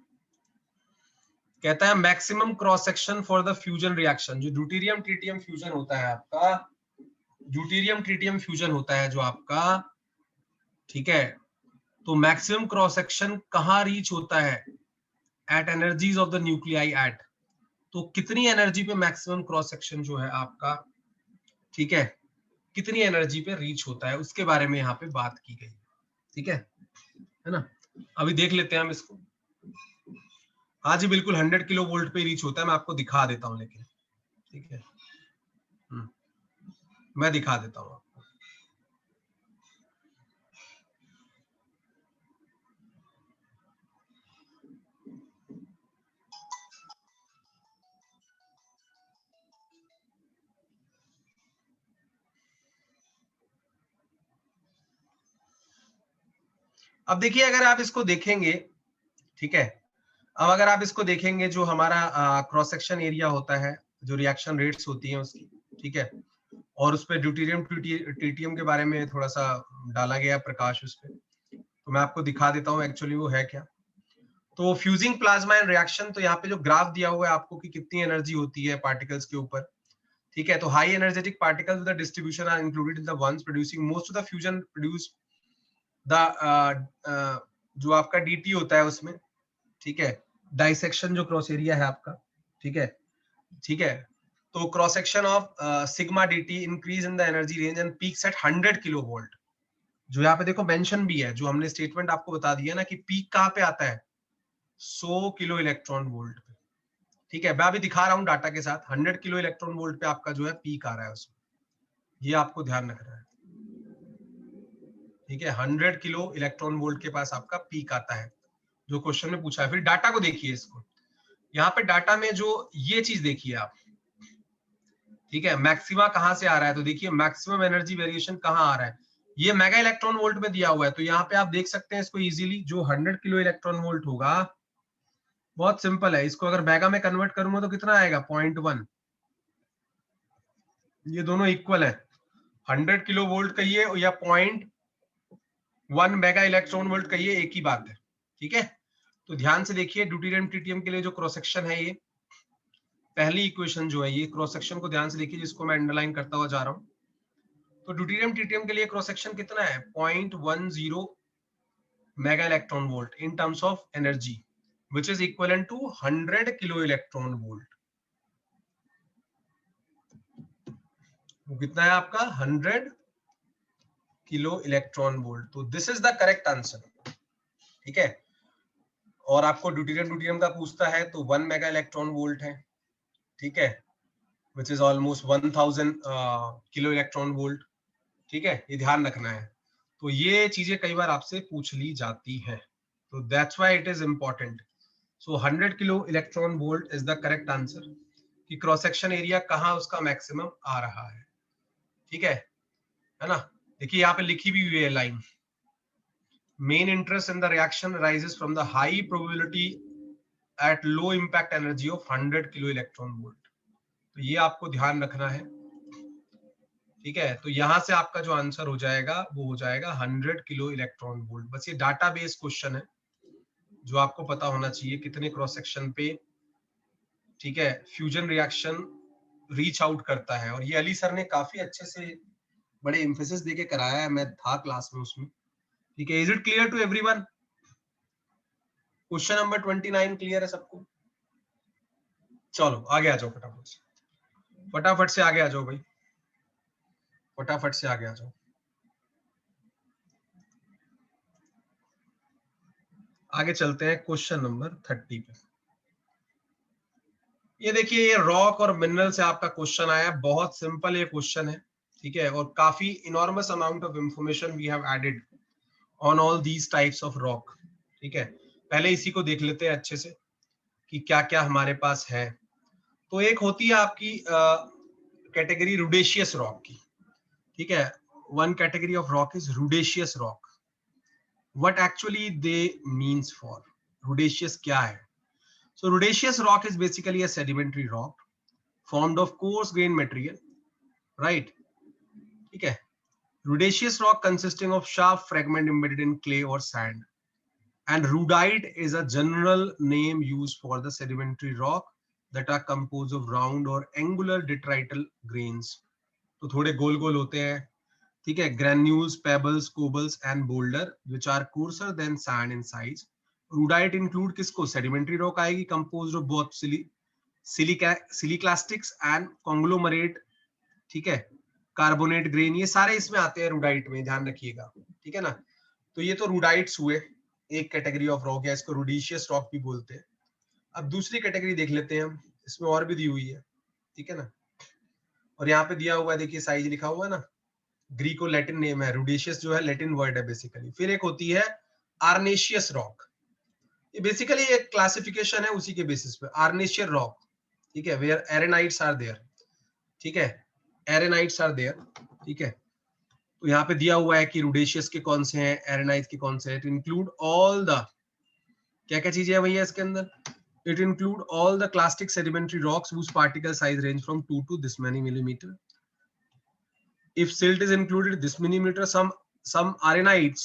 A: कहता है maximum cross section for the fusion reaction, जो ड्यूटेरियम ट्रिटियम फ्यूजन होता है आपका, ड्यूटेरियम ट्रिटियम फ्यूजन होता है जो आपका, ठीक है। तो मैक्सिमम क्रॉस सेक्शन कहाँ रीच होता है? At energies of the nuclei at. तो कितनी एनर्जी पे मैक्सिमम क्रॉस सेक्शन जो है आपका, ठीक है, कितनी एनर्जी पे रीच होता है, उसके बारे में यहाँ पे बात की गई, ठीक है ना। अभी देख लेते हैं हम इसको। हाँ जी बिल्कुल 100 किलो वोल्ट पे रीच होता है, मैं आपको दिखा देता हूँ लेकिन, ठीक है मैं दिखा देता हूँ। अब देखिए अगर आप इसको देखेंगे, ठीक है, अब अगर आप इसको देखेंगे जो हमारा क्रॉस सेक्शन एरिया होता है, जो रिएक्शन रेट्स होती हैं उसकी, ठीक है, और उस पर ड्यूटेरियम ट्रिटियम के बारे में थोड़ा सा डाला गया प्रकाश उस पर, तो मैं आपको दिखा देता हूँ एक्चुअली वो है क्या। तो फ्यूजिंग प्लाज्मा एंड रिएक्शन, तो यहाँ पे जो ग्राफ दिया हुआ है आपको कि कितनी एनर्जी होती है पार्टिकल्स के ऊपर, ठीक है, तो high energetic particles with the distribution are included in the ones producing most of the fusion produce the जो आपका डीटी होता है उसमें, ठीक है, डाइसेक्शन जो क्रॉस एरिया है आपका, ठीक है, ठीक है, तो cross section of sigma DT increase in the energy range and peaks at 100 kilo volt. जो यहाँ पे देखो मेंशन भी है, जो हमने स्टेटमेंट आपको बता दिया ना कि पीक कहाँ पे आता है, 100 किलो इलेक्ट्रॉन वोल्ट पे, ठीक है, मैं अभी दिखा रहा हूँ डाटा के साथ, 100 किलो इलेक्ट्रॉन वोल्ट पे आपका जो है पीक आ रहा है उसमें, ये आपको ध्यान रखना है, ठीक है, 100 किलो इलेक्ट्रॉन वोल्ट के पास आपका पीक आता है, जो क्वेश्चन में पूछा है। फिर डाटा को देखिए इसको, यहाँ पे डाटा में जो ये चीज देखिए आप, ठीक है, मैक्सिमा कहां से आ रहा है, तो देखिए मैक्सिमम एनर्जी वेरिएशन कहां आ रहा है, ये मेगा इलेक्ट्रॉन वोल्ट में दिया हुआ है, तो यहाँ पे आप देख सकते हैं इसको इजीली, जो 100 किलो इलेक्ट्रॉन वोल्ट होगा, बहुत सिंपल है, इसको अगर मेगा में कन्वर्ट करूंगा तो कितना आएगा 0.1, ये दोनों इक्वल है, 100 किलो वोल्ट कहिए या 0.1 मेगा इलेक्ट्रॉन वोल्ट कहिए, एक ही बात है, ठीक है। तो ध्यान से देखिए ड्यूटेरियम ट्रिटियम के लिए जो क्रॉस सेक्शन है, ये पहली इक्वेशन जो है, ये क्रॉस सेक्शन को ध्यान से देखिए जिसको मैं अंडरलाइन करता हुआ जा रहा हूँ। तो ड्यूटेरियम ट्रिटियम के लिए क्रॉस सेक्शन कितना है, 0.10 mega electron volt in terms of energy, which is equal to 100 kilo electron volt. वो कितना है आपका 100 किलो इलेक्ट्रॉन वोल्ट, तो this is the correct answer, ठीक है। और आपको ड्यूटेरियम का पूछता है तो 1 मेगा इलेक्ट्रॉन वोल्ट है, ठीक है, which is almost 1000 kilo electron volt, ठीक है, ये ध्यान रखना है। तो ये चीजें कई बार आपसे पूछ ली जाती हैं, तो that's why it is important. So 100 kilo electron volt is the correct answer, कि क्रॉस सेक्शन एरिया कहाँ उसका मैक्सिमम आ रहा है, ठीक है ना। देखिए यहाँ पे लिखी भी हुई है line, main interest in the reaction rises from the high probability at low impact energy of 100 kilo electron volt, तो ये आपको ध्यान रखना है, ठीक है। तो यहां से आपका जो आंसर हो जाएगा वो हो जाएगा 100 किलो इलेक्ट्रॉन वोल्ट। बस ये डाटा बेस क्वेश्चन है जो आपको पता होना चाहिए, कितने क्रॉस सेक्शन पे, ठीक है, फ्यूजन रिएक्शन रीच आउट करता है। और ये अली सर ने काफी अच्छे से बड़े एम्फेसिस देके कराया है, मैं था क्लास में उसमें, ठीक है। Is it clear to everyone? Question number 29 clear है सबको? चलो आगे आ जाओ फटाफट से, फटाफट से आगे आ जाओ भाई, फटाफट से आगे आ जाओ। आगे चलते हैं क्वेश्चन नंबर 30 पे। ये देखिए ये रॉक और मिनरल से आपका क्वेश्चन आया, बहुत सिंपल ये क्वेश्चन है, ठीक है, और काफी enormous amount of information we have added on all these types of rock, ठीक है। पहले इसी को देख लेते हैं अच्छे से कि क्या क्या हमारे पास है। तो एक होती है आपकी कैटेगरी रुडेशियस रॉक की, ठीक है, one category of rock is rudaceous rock. What actually they means for, rudaceous क्या है? So rudaceous rock is basically a sedimentary rock formed of coarse grained material, right? ठीक है. Rudaceous rock consisting of sharp fragment embedded in clay or sand. And rudite is a general name used for the sedimentary rock that are composed of round or angular detrital grains. तो थोड़े गोल गोल होते हैं, ठीक है, granules, pebbles, cobbles and boulder which are coarser than sand in size. Rudite include किसको? Sedimentary rock आएगी composed of both siliciclastics and conglomerate, ठीक है, कार्बोनेट ग्रेन, ये सारे इसमें आते हैं रूडाइट में, ध्यान रखिएगा, ठीक है ना। तो ये तो रूडाइट्स हुए, एक कैटेगरी ऑफ रॉक है, इसको रूडिशियस रॉक भी बोलते हैं। अब दूसरी कैटेगरी देख लेते हैं हम, इसमें और भी दी हुई है, ठीक है ना। और यहाँ पे दिया हुआ है, देखिए साइज लिखा हुआ है ना, ग्रीको लैटिन नेम है, रुडेशियस जो है लैटिन वर्ड है बेसिकली। फिर एक होती है आर्नेशियस रॉक, ये बेसिकली एक क्लासिफिकेशन है उसी के बेसिस पे, आर्नेशियर रॉक, ठीक है, वेयर एरेनाइट्स आर देयर, ठीक है, एरेनाइट्स आर देयर, ठीक है। तो यहाँ पे दिया हुआ है कि रुडेशियस के कौन से हैं, एरेनाइट के कौन से हैं, टू इंक्लूड ऑल द, क्या क्या चीजें हैं भैया इसके अंदर, it include all the clastic sedimentary rocks whose particle size range from 2 to this many millimeter. If silt is included this millimeter, some arenites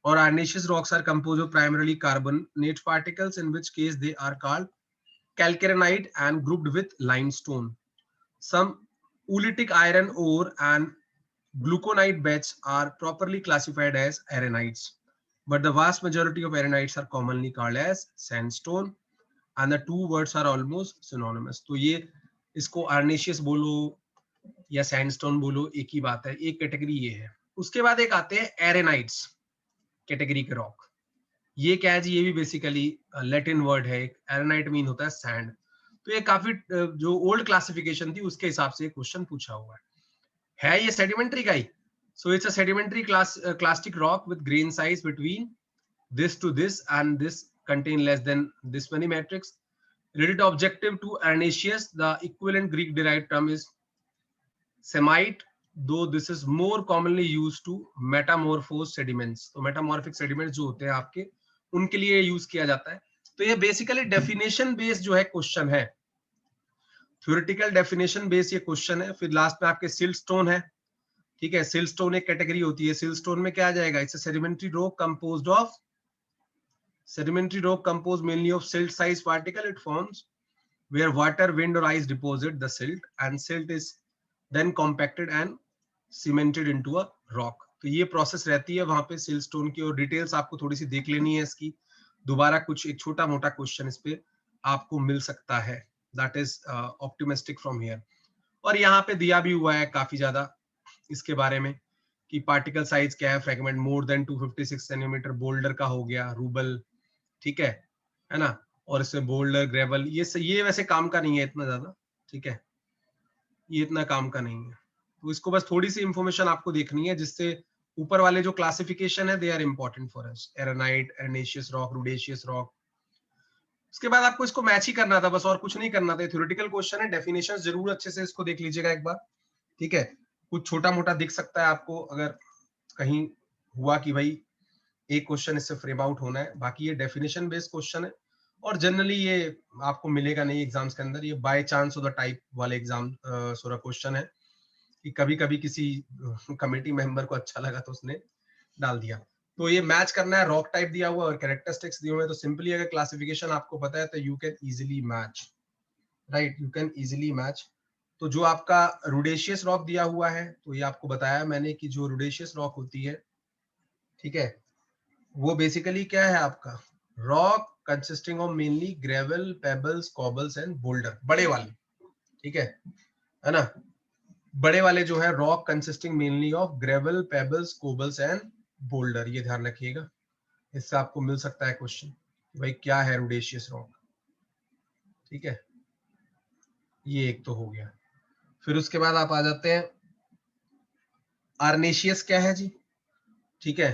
A: or arenaceous rocks are composed of primarily carbonate particles, in which case they are called calcarenite and grouped with limestone. Some oolitic iron ore and gluconite beds are properly classified as arenites, but the vast majority of arenites are commonly called as sandstone, and the two words are almost synonymous. तो ये इसको आर्नेशियस बोलो या sandstone बोलो, एक ही बात है, एक कैटेगरी ये है। उसके बाद एक आते हैं एरेनाइट्स कैटेगरी के रॉक, ये क्या है जी, ये भी बेसिकली लैटिन वर्ड है, एरेनाइट मीन होता है सैंड। तो ये काफी जो ओल्ड क्लासिफिकेशन थी उसके हिसाब से क्वेश्चन पूछा हुआ है ये सेडिमेंट्री का ही। So it's a sedimentary clastic rock with grain size between this to this and this contain less than this many matrix. Related objective to arenaceous, the equivalent Greek derived term is semite, though this is more commonly used to metamorphose sediments. तो metamorphic sediments जो होते हैं आपके, उनके लिए use किया जाता है। तो ये बेसिकली डेफिनेशन बेस्ड जो है क्वेश्चन है, थ्योरेटिकल डेफिनेशन बेस्ड ये क्वेश्चन है। फिर लास्ट में आपके सिल्टस्टोन है, ठीक है, सिल्टस्टोन एक कैटेगरी होती है। सिल्टस्टोन में क्या आ जाएगा, it's a sedimentary rock composed of, sedimentary rock composed mainly of silt-sized particle. It forms where water, wind, or ice deposit the silt, and silt is then compacted and cemented into a rock. तो ये process रहती है वहां पे siltstone की, और details आपको थोड़ी सी देख लेनी है इसकी। दोबारा कुछ एक छोटा मोटा क्वेश्चन इस पे आपको मिल सकता है, that is optimistic from here. और यहाँ पे दिया भी हुआ है काफी ज्यादा इसके बारे में कि पार्टिकल साइज क्या है, fragment more than 256 centimetre, boulder का हो गया, रूबल, ठीक है ना। और इसमें बोल्डर, ग्रेवल, ये वैसे काम का नहीं है इतना ज्यादा, ठीक है, ये इतना काम का नहीं है। तो इसको बस थोड़ी सी इंफॉर्मेशन आपको देखनी है, जिससे ऊपर वाले जो क्लासिफिकेशन है they are important for us, arenite, arenaceous rock, rudaceous rock. उसके बाद आपको इसको मैच ही करना था बस, और कुछ नहीं करना था। थ्योरेटिकल क्वेश्चन है, डेफिनेशन जरूर अच्छे से इसको देख लीजिएगा एक बार, ठीक है। कुछ छोटा मोटा दिख सकता है आपको अगर कहीं हुआ कि भाई एक क्वेश्चन इससे फ्रेम आउट होना है, बाकी ये डेफिनेशन बेस्ड क्वेश्चन है, और जनरली ये आपको मिलेगा नहीं एग्जाम्स के अंदर, ये by chance of the type वाले एग्जाम सोरा क्वेश्चन है कि कभी कभी किसी कमेटी मेंबर को अच्छा लगा तो उसने डाल दिया। तो ये मैच करना है, रॉक टाइप दिया हुआ और कैरेक्टरिस्टिक्स दिए हुए हैं, तो सिंपली अगर क्लासिफिकेशन आपको पता है तो you can easily match, right, you can easily match. तो जो आपका रुडेशियस रॉक दिया हुआ है, तो ये आपको बताया मैंने कि जो रुडेशियस रॉक होती है, ठीक है, वो बेसिकली क्या है आपका, rock consisting of mainly gravel, pebbles, cobbles and boulder, बड़े वाले, ठीक है ना, बड़े वाले जो है rock consisting mainly of gravel, pebbles, cobbles and boulder, ये ध्यान रखिएगा, इससे आपको मिल सकता है क्वेश्चन, भाई क्या है रुडेशियस रॉक, ठीक है, ये एक तो हो गया। फिर उसके बाद आप आ जाते हैं आर्नेशियस, क्या है जी, ठीक है,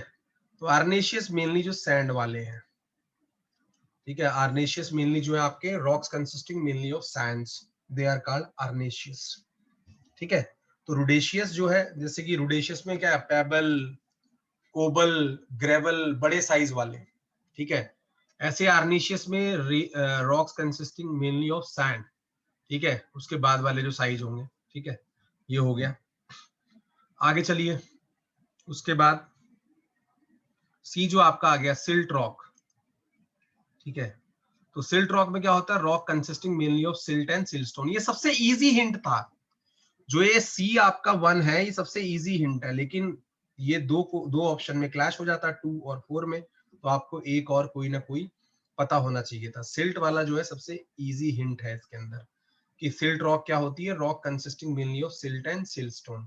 A: तो आर्नेशियस मेनली जो सैंड वाले हैं, ठीक है, आर्नेशियस मेनली जो है आपके rocks consisting mainly of sands, they are called arenaceous, ठीक है। तो रुडेशियस जो है, जैसे कि रुडेशियस में क्या है, पेबल, कोबल, ग्रेवल, बड़े साइज वाले, ठीक है। ऐसे आर्नेशियस में rocks consisting mainly of sand, ठीक है, उसके बाद वाले जो साइज होंगे, ठीक है, ये हो गया। आगे चलिए, उसके बाद सी जो आपका आ गया सिल्ट रॉक, ठीक है। तो सिल्ट रॉक में क्या होता है, rock consisting mainly of silt and siltstone. ये सबसे इजी हिंट था, जो ये सी आपका 1 है, ये सबसे इजी हिंट है, लेकिन ये दो ऑप्शन में क्लैश हो जाता है, 2 और 4 में, तो आपको एक और कोई ना कोई पता होना चाहिए था। सिल्ट वाला जो है सबसे इजी हिंट है इसके अंदर, कि सिल्ट रॉक क्या होती है, rock consisting mainly of silt and siltstone,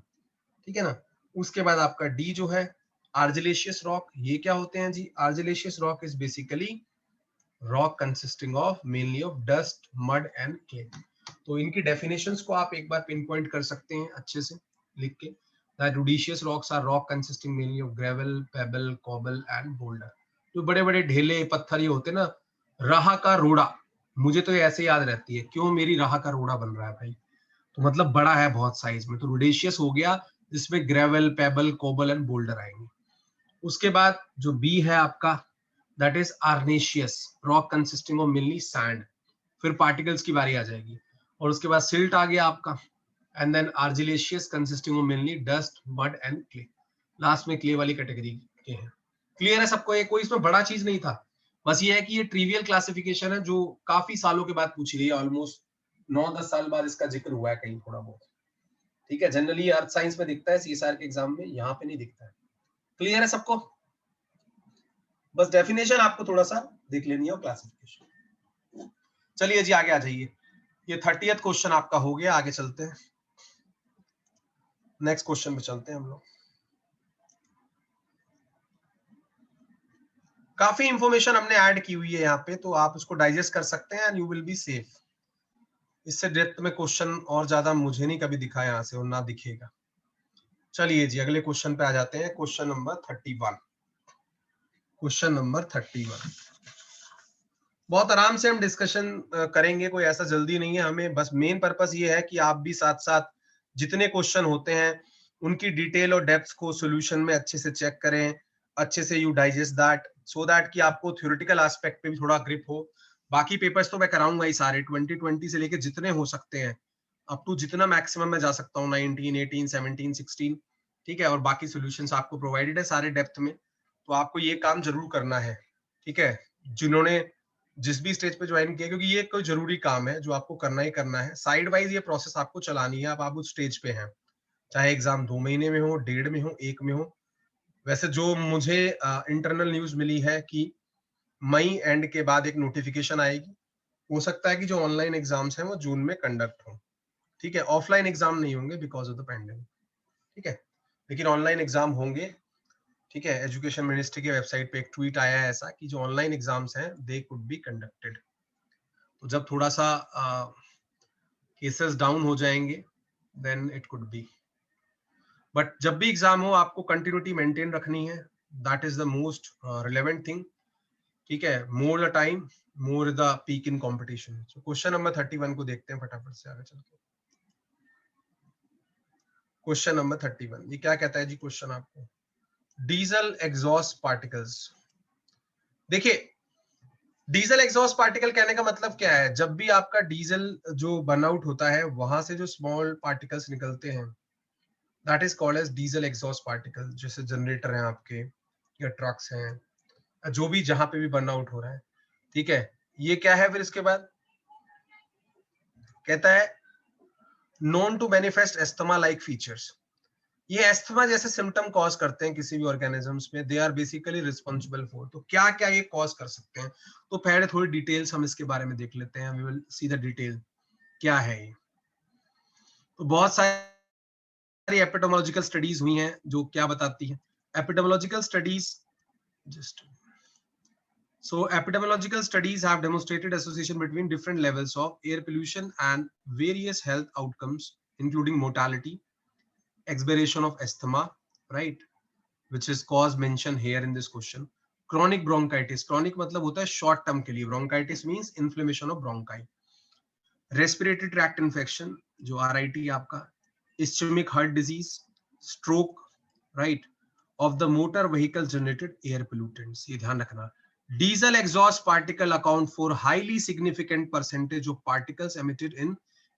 A: ठीक है ना। उसके बाद आपका डी जो है आर्जिलेशियस रॉक, ये क्या होते हैं जी, argillaceous rock is basically rock consisting of mainly of dust, mud and clay. तो इनकी डेफिनेशंस को आप एक बार पिन पॉइंट कर सकते हैं अच्छे से लिख के। That rudaceous rocks are rock consisting mainly of gravel, pebble, cobble and boulder. जो बड़े बड़े ढेले पत्थर ये होते हैं ना, राह का रोड़ा, मुझे तो ये ऐसे याद रहती है, क्यों मेरी राह का रोड़ा बन रहा है भाई, तो मतलब बड़ा है बहुत साइज में, तो रूडेशियस हो गया जिसमें gravel, pebble, cobble and boulder आएंगे। उसके बाद जो बी है आपका, that is arenaceous, rock consisting of mainly sand, फिर पार्टिकल्स की बारी आ जाएगी। और उसके बाद सिल्ट आ गया आपका, and then argillaceous consisting of mainly dust, mud and clay. Last में क्ले वाली कैटेगरी के हैं। क्लियर है सबको? ये कोई इसमें बड़ा चीज नहीं था, बस ये है कि ये ट्रिवियल क्लासिफिकेशन है जो काफी सालों के बाद पूछी गई है, ऑलमोस्ट 9-10 साल बाद इसका जिक्र हुआ है कहीं थोड़ा बहुत। ठीक है, जनरली अर्थ साइंस में दिखता है, सीएसआर के एग्जाम में, यहाँ पे नहीं दिखता है। क्लियर है सबको? बस डेफिनेशन आपको थोड़ा सा देख लेनी है और क्लासिफिकेशन। चलिए जी आगे आ जाइए, ये 30th क्वेश्चन आपका हो गया, आगे चलते हैं, नेक्स्ट क्वेश्चन पे चलते हैं हम लोग। काफी इंफॉर्मेशन हमने ऐड की हुई है यहाँ पे, तो आप उसको डाइजेस्ट कर सकते हैं and you will be safe. इससे डेप्थ में क्वेश्चन और ज्यादा मुझे नहीं कभी दिखा यहाँ से, और ना दिखेगा। चलिए जी अगले क्वेश्चन पे आ जाते हैं, क्वेश्चन नंबर 31। क्वेश्चन नंबर 31 बहुत आराम से हम डिस्कशन करेंगे, कोई ऐसा जल्दी नहीं है हमें, बस मेन पर्पस ये है कि आप भी साथ साथ जितने क्वेश्चन होते हैं उनकी डिटेल और डेप्थ को सॉल्यूशन में अच्छे से चेक करें, अच्छे से you digest that, so that कि आपको थ्योरेटिकल एस्पेक्ट पे भी थोड़ा ग्रिप हो। बाकी पेपर्स तो मैं कराऊंगा ही सारे, 2020 से लेके जितने हो सकते हैं, अप टू जितना मैक्सिमम मैं जा सकता हूँ, 19, 18, 17, 16, ठीक है, और बाकी सॉल्यूशंस आपको प्रोवाइडेड है सारे डेप्थ में। तो आपको ये काम जरूर करना है, ठीक है, जिन्होंने जिस भी स्टेज पे ज्वाइन किया, क्योंकि ये कोई जरूरी काम है जो आपको करना ही करना है। साइड वाइज ये प्रोसेस आपको चलानी है, अब आप उस स्टेज पे हैं, चाहे एग्जाम 2 महीने में हो, 1.5 में हो, 1 में हो। वैसे जो मुझे इंटरनल न्यूज मिली है कि मई एंड के बाद एक नोटिफिकेशन आएगी, हो सकता है कि जो ऑनलाइन एग्जाम्स हैं वो जून में कंडक्ट हो, ठीक है, ऑफलाइन एग्जाम नहीं होंगे बिकॉज ऑफ द पैंडेमिक, ठीक है, लेकिन ऑनलाइन एग्जाम होंगे, ठीक है। एजुकेशन मिनिस्ट्री की वेबसाइट पे एक ट्वीट आया है ऐसा कि जो ऑनलाइन एग्जाम्स हैं दे कुड बी कंडक्टेड। तो जब थोड़ा सा केसेस डाउन हो जाएंगे then it could be, but जब भी एग्जाम हो आपको कंटिन्यूटी मेंटेन रखनी है, that is the most relevant thing, ठीक है। More the time more the peak in competition. So question number 31 को देखते हैं फटाफट से आगे चलते। क्वेश्चन नंबर 31 ये क्या कहता है जी क्वेश्चन आपको, डीजल एग्जॉस्ट पार्टिकल्स। देखिए डीजल एग्जॉस्ट पार्टिकल कहने का मतलब क्या है, जब भी आपका डीजल जो बर्नआउट होता है वहां से जो स्मॉल पार्टिकल्स निकलते हैं, that is called as diesel exhaust particle. जैसे जनरेटर हैं आपके या ट्रक्स हैं, जो भी जहां पे भी बर्नआउट हो रहा है, ठीक है। ये क्या है, फिर इसके बाद कहता है known to manifest asthma like features. ये एस्थमा जैसे सिम्टम कॉज करते हैं किसी भी ऑर्गेनिजम्स में, they are basically responsible for. तो क्या क्या ये कॉज कर सकते हैं, तो पहले थोड़ी डिटेल्स हम इसके बारे में देख लेते हैं, we will see the detail क्या है ये। तो बहुत सारी एपिडेमियोलॉजिकल स्टडीज हुई हैं जो क्या बताती हैं, epidemiological studies just so epidemiological studies have demonstrated association between different levels of air pollution and various health outcomes including mortality, expiration of asthma, right, which is cause mentioned here in this question, chronic bronchitis, chronic मतलब होता है short term के लिए, bronchitis means inflammation of bronchi, respiratory tract infection जो RIT आपका, ischemic heart disease, stroke, right, of the motor vehicle generated air pollutants। ये ध्यान रखना, diesel exhaust particle account for highly significant percentage of particles emitted in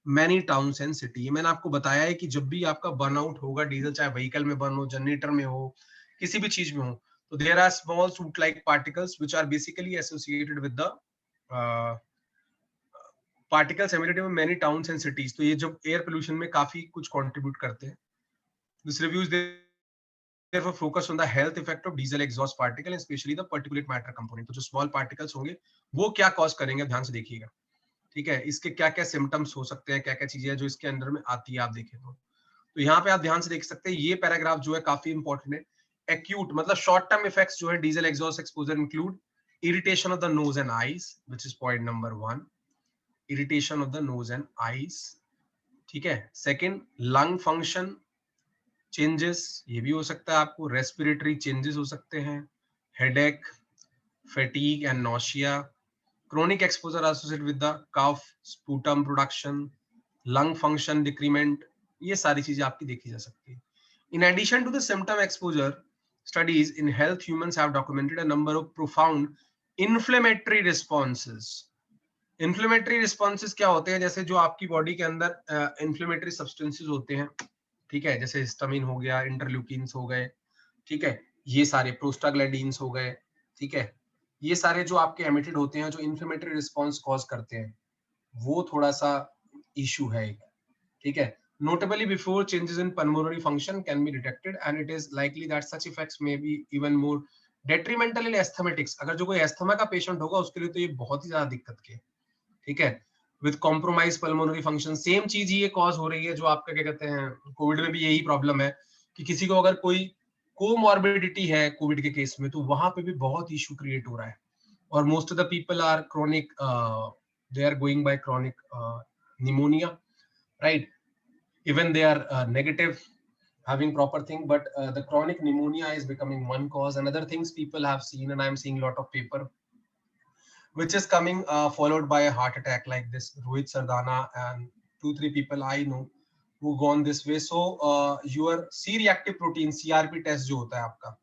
A: many towns and city। मैंने आपको बताया है कि जब भी आपका बर्नआउट होगा डीजल, चाहे व्हीकल में बर्न हो, जनरेटर में हो, किसी भी चीज में हो, तो there are small soot like particles which are basically associated with the particles emitted in many towns and cities. तो ये जो एयर पोल्यूशन में काफी कुछ कंट्रीब्यूट करते हैं। This reviews therefore focus on the health effect of diesel exhaust particle and especially the particulate matter component। तो जो स्मॉल पार्टिकल्स होंगे वो क्या कॉज करेंगे, ध्यान से देखिएगा, ठीक है। इसके क्या क्या सिम्टम्स हो सकते हैं, क्या क्या चीजें जो इसके अंदर में आती है, आप देखें तो यहाँ पे आप ध्यान से देख सकते हैं, ये पैराग्राफ जो है काफी इंपॉर्टेंट है। एक्यूट मतलब शॉर्ट टर्म इफेक्ट्स जो है diesel exhaust exposure include irritation of the nose and eyes, which is point number 1, irritation of the nose and eyes, ठीक है. Second, lung function changes, ये भी हो सकता है आपको. Respiratory changes हो सकते हैं, headache, fatigue and nausea, chronic exposure associated with the cough, sputum production, lung function decrement, ये सारी चीजें आपकी देखी जा सकती है. In addition to the symptom exposure, studies in health humans have documented a number of profound inflammatory responses. Inflammatory responses क्या होते हैं? जैसे जो आपकी बॉडी के अंदर inflammatory substances होते हैं, ठीक है, जैसे हिस्टामिन हो गया, इंटरल्यूकिन्स हो गए, ठीक है, ये सारे प्रोस्टाग्लैंडिन्स हो गए, ठीक है, ये सारे जो आपके एमिटेड होते हैं, जो इन्फ्लेमेटरी रिस्पॉन्स कॉज करते हैं, वो थोड़ा सा इशू है, ठीक है. Notably, before changes in pulmonary function can be detected, and it is likely that such effects may be even more detrimental in asthmatics. अगर जो कोई अस्थमा का पेशेंट होगा उसके लिए तो ये बहुत ही ज्यादा दिक्कत के, ठीक है. With compromised pulmonary function, same चीज ये कॉज हो रही है जो आपका क्या कहते हैं, कोविड में भी यही प्रॉब्लम है कि किसी को अगर कोई कोमॉर्बिडिटी है कोविड के केस में, तो वहां पे भी बहुत इशू क्रिएट हो रहा है. और most of the people are chronic, they are going by chronic pneumonia, right? Even they are negative, having proper thing, but the chronic pneumonia is becoming one cause. And other things people have seen, and I am seeing a lot of paper which is coming followed by a heart attack, like this Rohit Sardana and 2-3 people I know who gone this way. So your C reactive protein CRP test जो होता है आपका,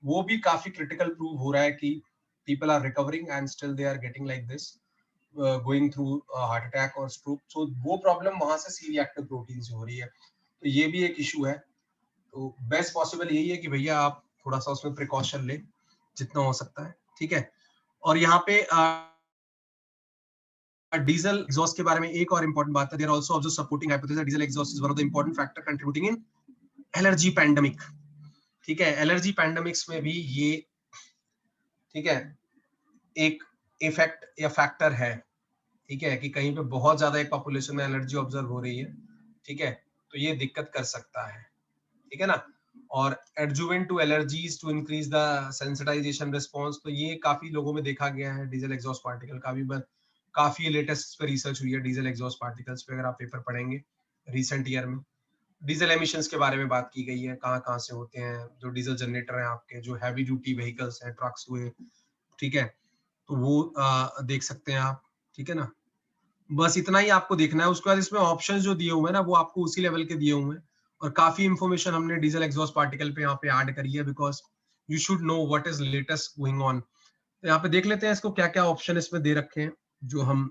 A: वो भी काफी critical prove हो रहा है कि people are recovering and still they are getting like this, going through heart attack or stroke. So वो problem वहां से C reactive protein से हो रही है, तो ये भी एक issue है. तो बेस्ट पॉसिबल यही है कि भैया आप थोड़ा सा उसमें प्रिकॉशन ले जितना हो सकता है, ठीक है. और यहाँ पे डीजल एग्जॉस्ट के बारे में एक और इंपॉर्टेंट बात है. There also observe supporting hypothesis diesel exhaust is one of the important factor contributing in allergy pandemic, ठीक है. एलर्जी पैंडेमिक्स में भी ये, ठीक है, एक इफेक्ट या फैक्टर है, ठीक है, कि कहीं पे बहुत ज्यादा एक पॉपुलेशन में एलर्जी ऑब्जर्व हो रही है, ठीक है, तो ये दिक्कत कर सकता है, ठीक है ना. और adjuvant to allergies to increase the sensitization response, तो ये काफी लोगों में देखा गया है. डीजल एग्जॉस्ट पार्टिकल का भी काफी लेटेस्ट पे रिसर्च हुई है डीजल एग्जॉस्ट पार्टिकल्स पे. अगर आप पेपर पढ़ेंगे रिसेंट ईयर में, डीजल एमिशंस के बारे में बात की गई है, कहाँ कहाँ से होते हैं जो डीजल जनरेटर हैं आपके, जो हैवी ड्यूटी व्हीकल्स हैं, ट्रक्स हुए, ठीक है, तो वो देख सकते हैं आप, ठीक है ना. बस इतना ही आपको देखना है. उसके बाद इसमें ऑप्शंस जो दिए हुए हैं ना, वो आपको उसी लेवल के दिए हुए हैं, और काफी इंफॉर्मेशन हमने डीजल एग्जॉस्ट पार्टिकल पे यहाँ पे ऐड करी है, because you should know what is latest going on. तो यहाँ पे देख लेते हैं इसको क्या क्या ऑप्शन इसमें दे रखे हैं, जो हम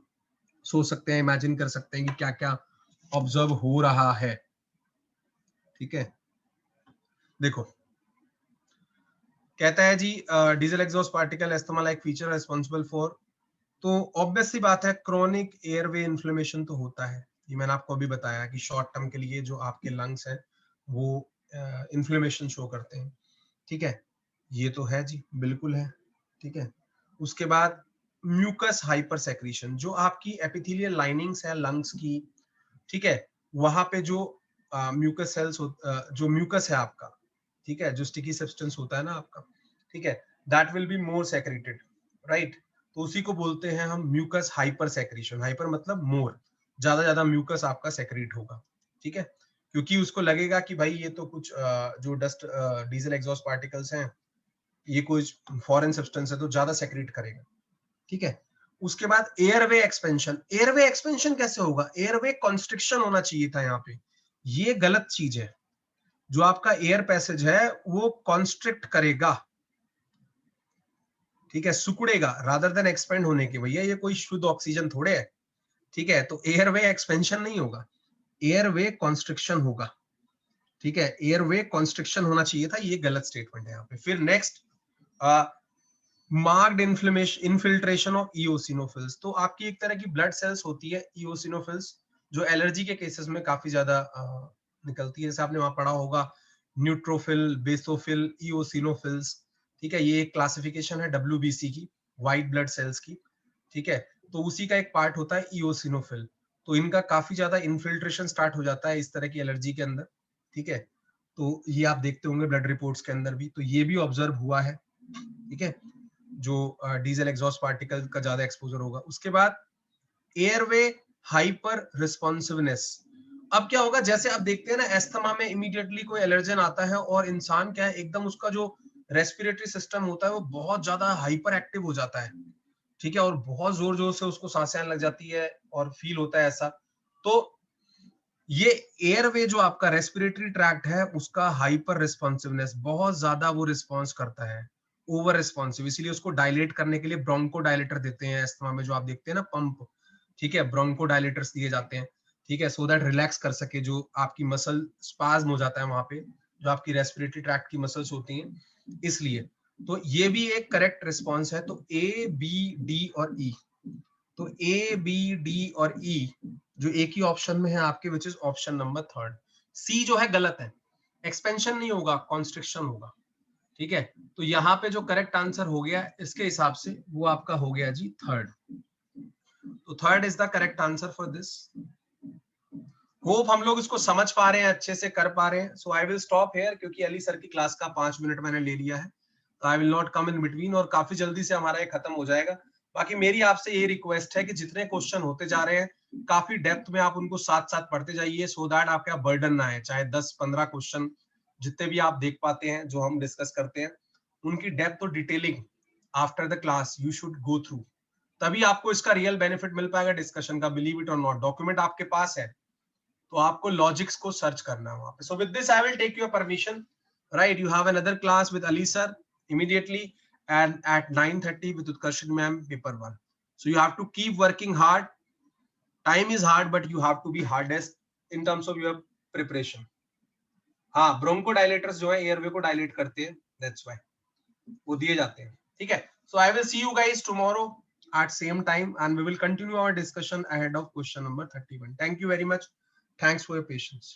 A: सोच सकते हैं, इमेजिन कर सकते हैं कि क्या क्या ऑब्जर्व हो रहा है, ठीक है. देखो, कहता है जी diesel exhaust particle asthma like feature responsible for, तो ऑब्वियस सी बात है क्रोनिक एयरवे इन्फ्लेमेशन तो होता है. ये मैंने आपको अभी बताया कि शॉर्ट टर्म के लिए जो आपके लंग्स हैं वो इन्फ्लेमेशन शो करते हैं, ठीक है, ये तो है जी, बिल्कुल है, ठीक है. उसके बाद म्यूकस हाइपर सेक्रीशन, जो आपकी एपिथेलियल लाइनिंग्स है लंग्स की, ठीक है, वहां पे जो म्यूकस सेल्स जो म्यूकस है आपका, ठीक है, जो स्टिकी सब्सटेंस होता है ना आपका, ठीक है, that will be more secreted, right. तो उसी को बोलते हैं हम म्यूकस हाइपर सेक्रीशन. हाइपर मतलब मोर, ज्यादा म्यूकस आपका सेक्रेट होगा, ठीक है, क्योंकि उसको लगेगा कि भाई ये तो कुछ जो डस्ट डीजल एग्जॉस्ट पार्टिकल्स हैं, ये कुछ फॉरेन सब्सटेंस है, तो ज्यादा सेक्रेट करेगा, ठीक है. उसके बाद एयरवे एक्सपेंशन. एयरवे एक्सपेंशन कैसे होगा? एयरवे कॉन्स्ट्रिक्शन होना चाहिए था यहाँ पे, ये गलत चीज है. जो आपका एयर पैसेज है वो कॉन्स्ट्रिक्ट करेगा, ठीक है, सुकुड़ेगा, रादर देन एक्सपेंड होने के. भैया ये कोई शुद्ध ऑक्सीजन थोड़े है, ठीक है. तो एयरवे एक्सपेंशन नहीं होगा, एयरवे कॉन्स्ट्रिक्शन होगा, ठीक है. एयरवे कॉन्स्ट्रिक्शन होना चाहिए था, ये गलत स्टेटमेंट है यहाँ पे. फिर next, marked infiltration of eosinophils. तो आपकी एक तरह की ब्लड सेल्स होती है इओसिनोफिल्स, जो एलर्जी के केसेस में काफी ज्यादा निकलती है. जैसे आपने वहां पढ़ा होगा न्यूट्रोफिल, बेसोफिल, इओसिनोफिल्स, ठीक है. ये एक क्लासिफिकेशन है WBC की, व्हाइट ब्लड सेल्स की, ठीक है. तो उसी का एक पार्ट होता है इओसिनोफिल. तो इनका काफी ज्यादा इन्फिल्ट्रेशन स्टार्ट हो जाता है इस तरह की एलर्जी के अंदर, ठीक है. तो ये आप देखते होंगे ब्लड रिपोर्ट्स के अंदर भी, तो ये भी ऑब्जर्व हुआ है, ठीक है. जो डीजल एग्जॉस्ट पार्टिकल का ज्यादा एक्सपोजर होगा। उसके बाद एयरवे हाइपर रिस्पॉन्सिवनेस। अब क्या होगा, जैसे आप देखते हैं ना एस्थमा में इमीडिएटली कोई एलर्जन आता है और इंसान क्या है एकदम उसका जो रेस्पिरेटरी सिस्टम होता है वो बहुत ज्यादा हाइपर एक्टिव हो जाता है, ठीक है, और बहुत जोर जोर से उसको सांसें आने लग जाती है और फील होता है ऐसा। तो ये एयरवे जो आपका रेस्पिरेटरी ट्रैक्ट है उसका हाइपर रिस्पॉन्सिवनेस, बहुत ज्यादा वो रिस्पॉन्स करता है, ओवर रिस्पॉन्सिव, इसीलिए उसको डायलेट करने के लिए ब्रोंको डायलेटर देते हैं एस्थमा में, जो आप देखते हैं ना पंप, ठीक है, ब्रोंको डायलेटर्स दिए जाते हैं, ठीक है, सो दैट रिलैक्स कर सके जो आपकी मसल स्पाज्म हो जाता है वहां पे, जो आपकी रेस्पिरेटरी ट्रैक्ट की मसल्स होती हैं, इसलिए। तो ये भी एक करेक्ट रिस्पॉन्स है। तो ए बी डी और ई, तो ए बी डी और ई जो एक ही ऑप्शन में है आपके, which is option number third. C जो है गलत है, एक्सपेंशन नहीं होगा, कॉन्स्ट्रिक्शन होगा, ठीक है। तो यहाँ पे जो करेक्ट आंसर हो गया इसके हिसाब से वो आपका हो गया जी थर्ड। तो third is the correct answer for this. Hope हम लोग इसको समझ पा रहे हैं, अच्छे से कर पा रहे हैं। सो आई विल स्टॉप हेयर क्योंकि अली सर की क्लास का 5 मिनट मैंने ले लिया है, तो I will not come in between और काफी जल्दी से हमारा ये खत्म हो जाएगा। बाकी मेरी आपसे ये रिक्वेस्ट है कि जितने क्वेश्चन होते जा रहे हैं काफी डेप्थ में आप उनको साथ साथ पढ़ते जाइए, सो दैट आपका बर्डन ना है। चाहे 10-15 क्वेश्चन जितने भी आप देख पाते हैं जो हम डिस्कस करते हैं, उनकी डेप्थ और detailing after the class you should go through, तभी आपको इसका रियल बेनिफिट मिल पाएगा डिस्कशन का। बिलीव इट और नॉट, डॉक्यूमेंट आपके पास है तो आपको लॉजिक्स को सर्च करना है वहां पे। So with this I will take your permission, right? You have another class with Ali sir immediately and at 9:30 with Utkarshit ma'am, paper 1. So you have to keep working hard. Time is hard but you have to be hardest in terms of your preparation. हाँ, Bronco dilators जो है airway को dilate करते हैं, that's why वो दिए जाते हैं, ठीक है। So I will see you guys tomorrow at same time and we will continue our discussion ahead of question number 31. Thank you very much. Thanks for your patience.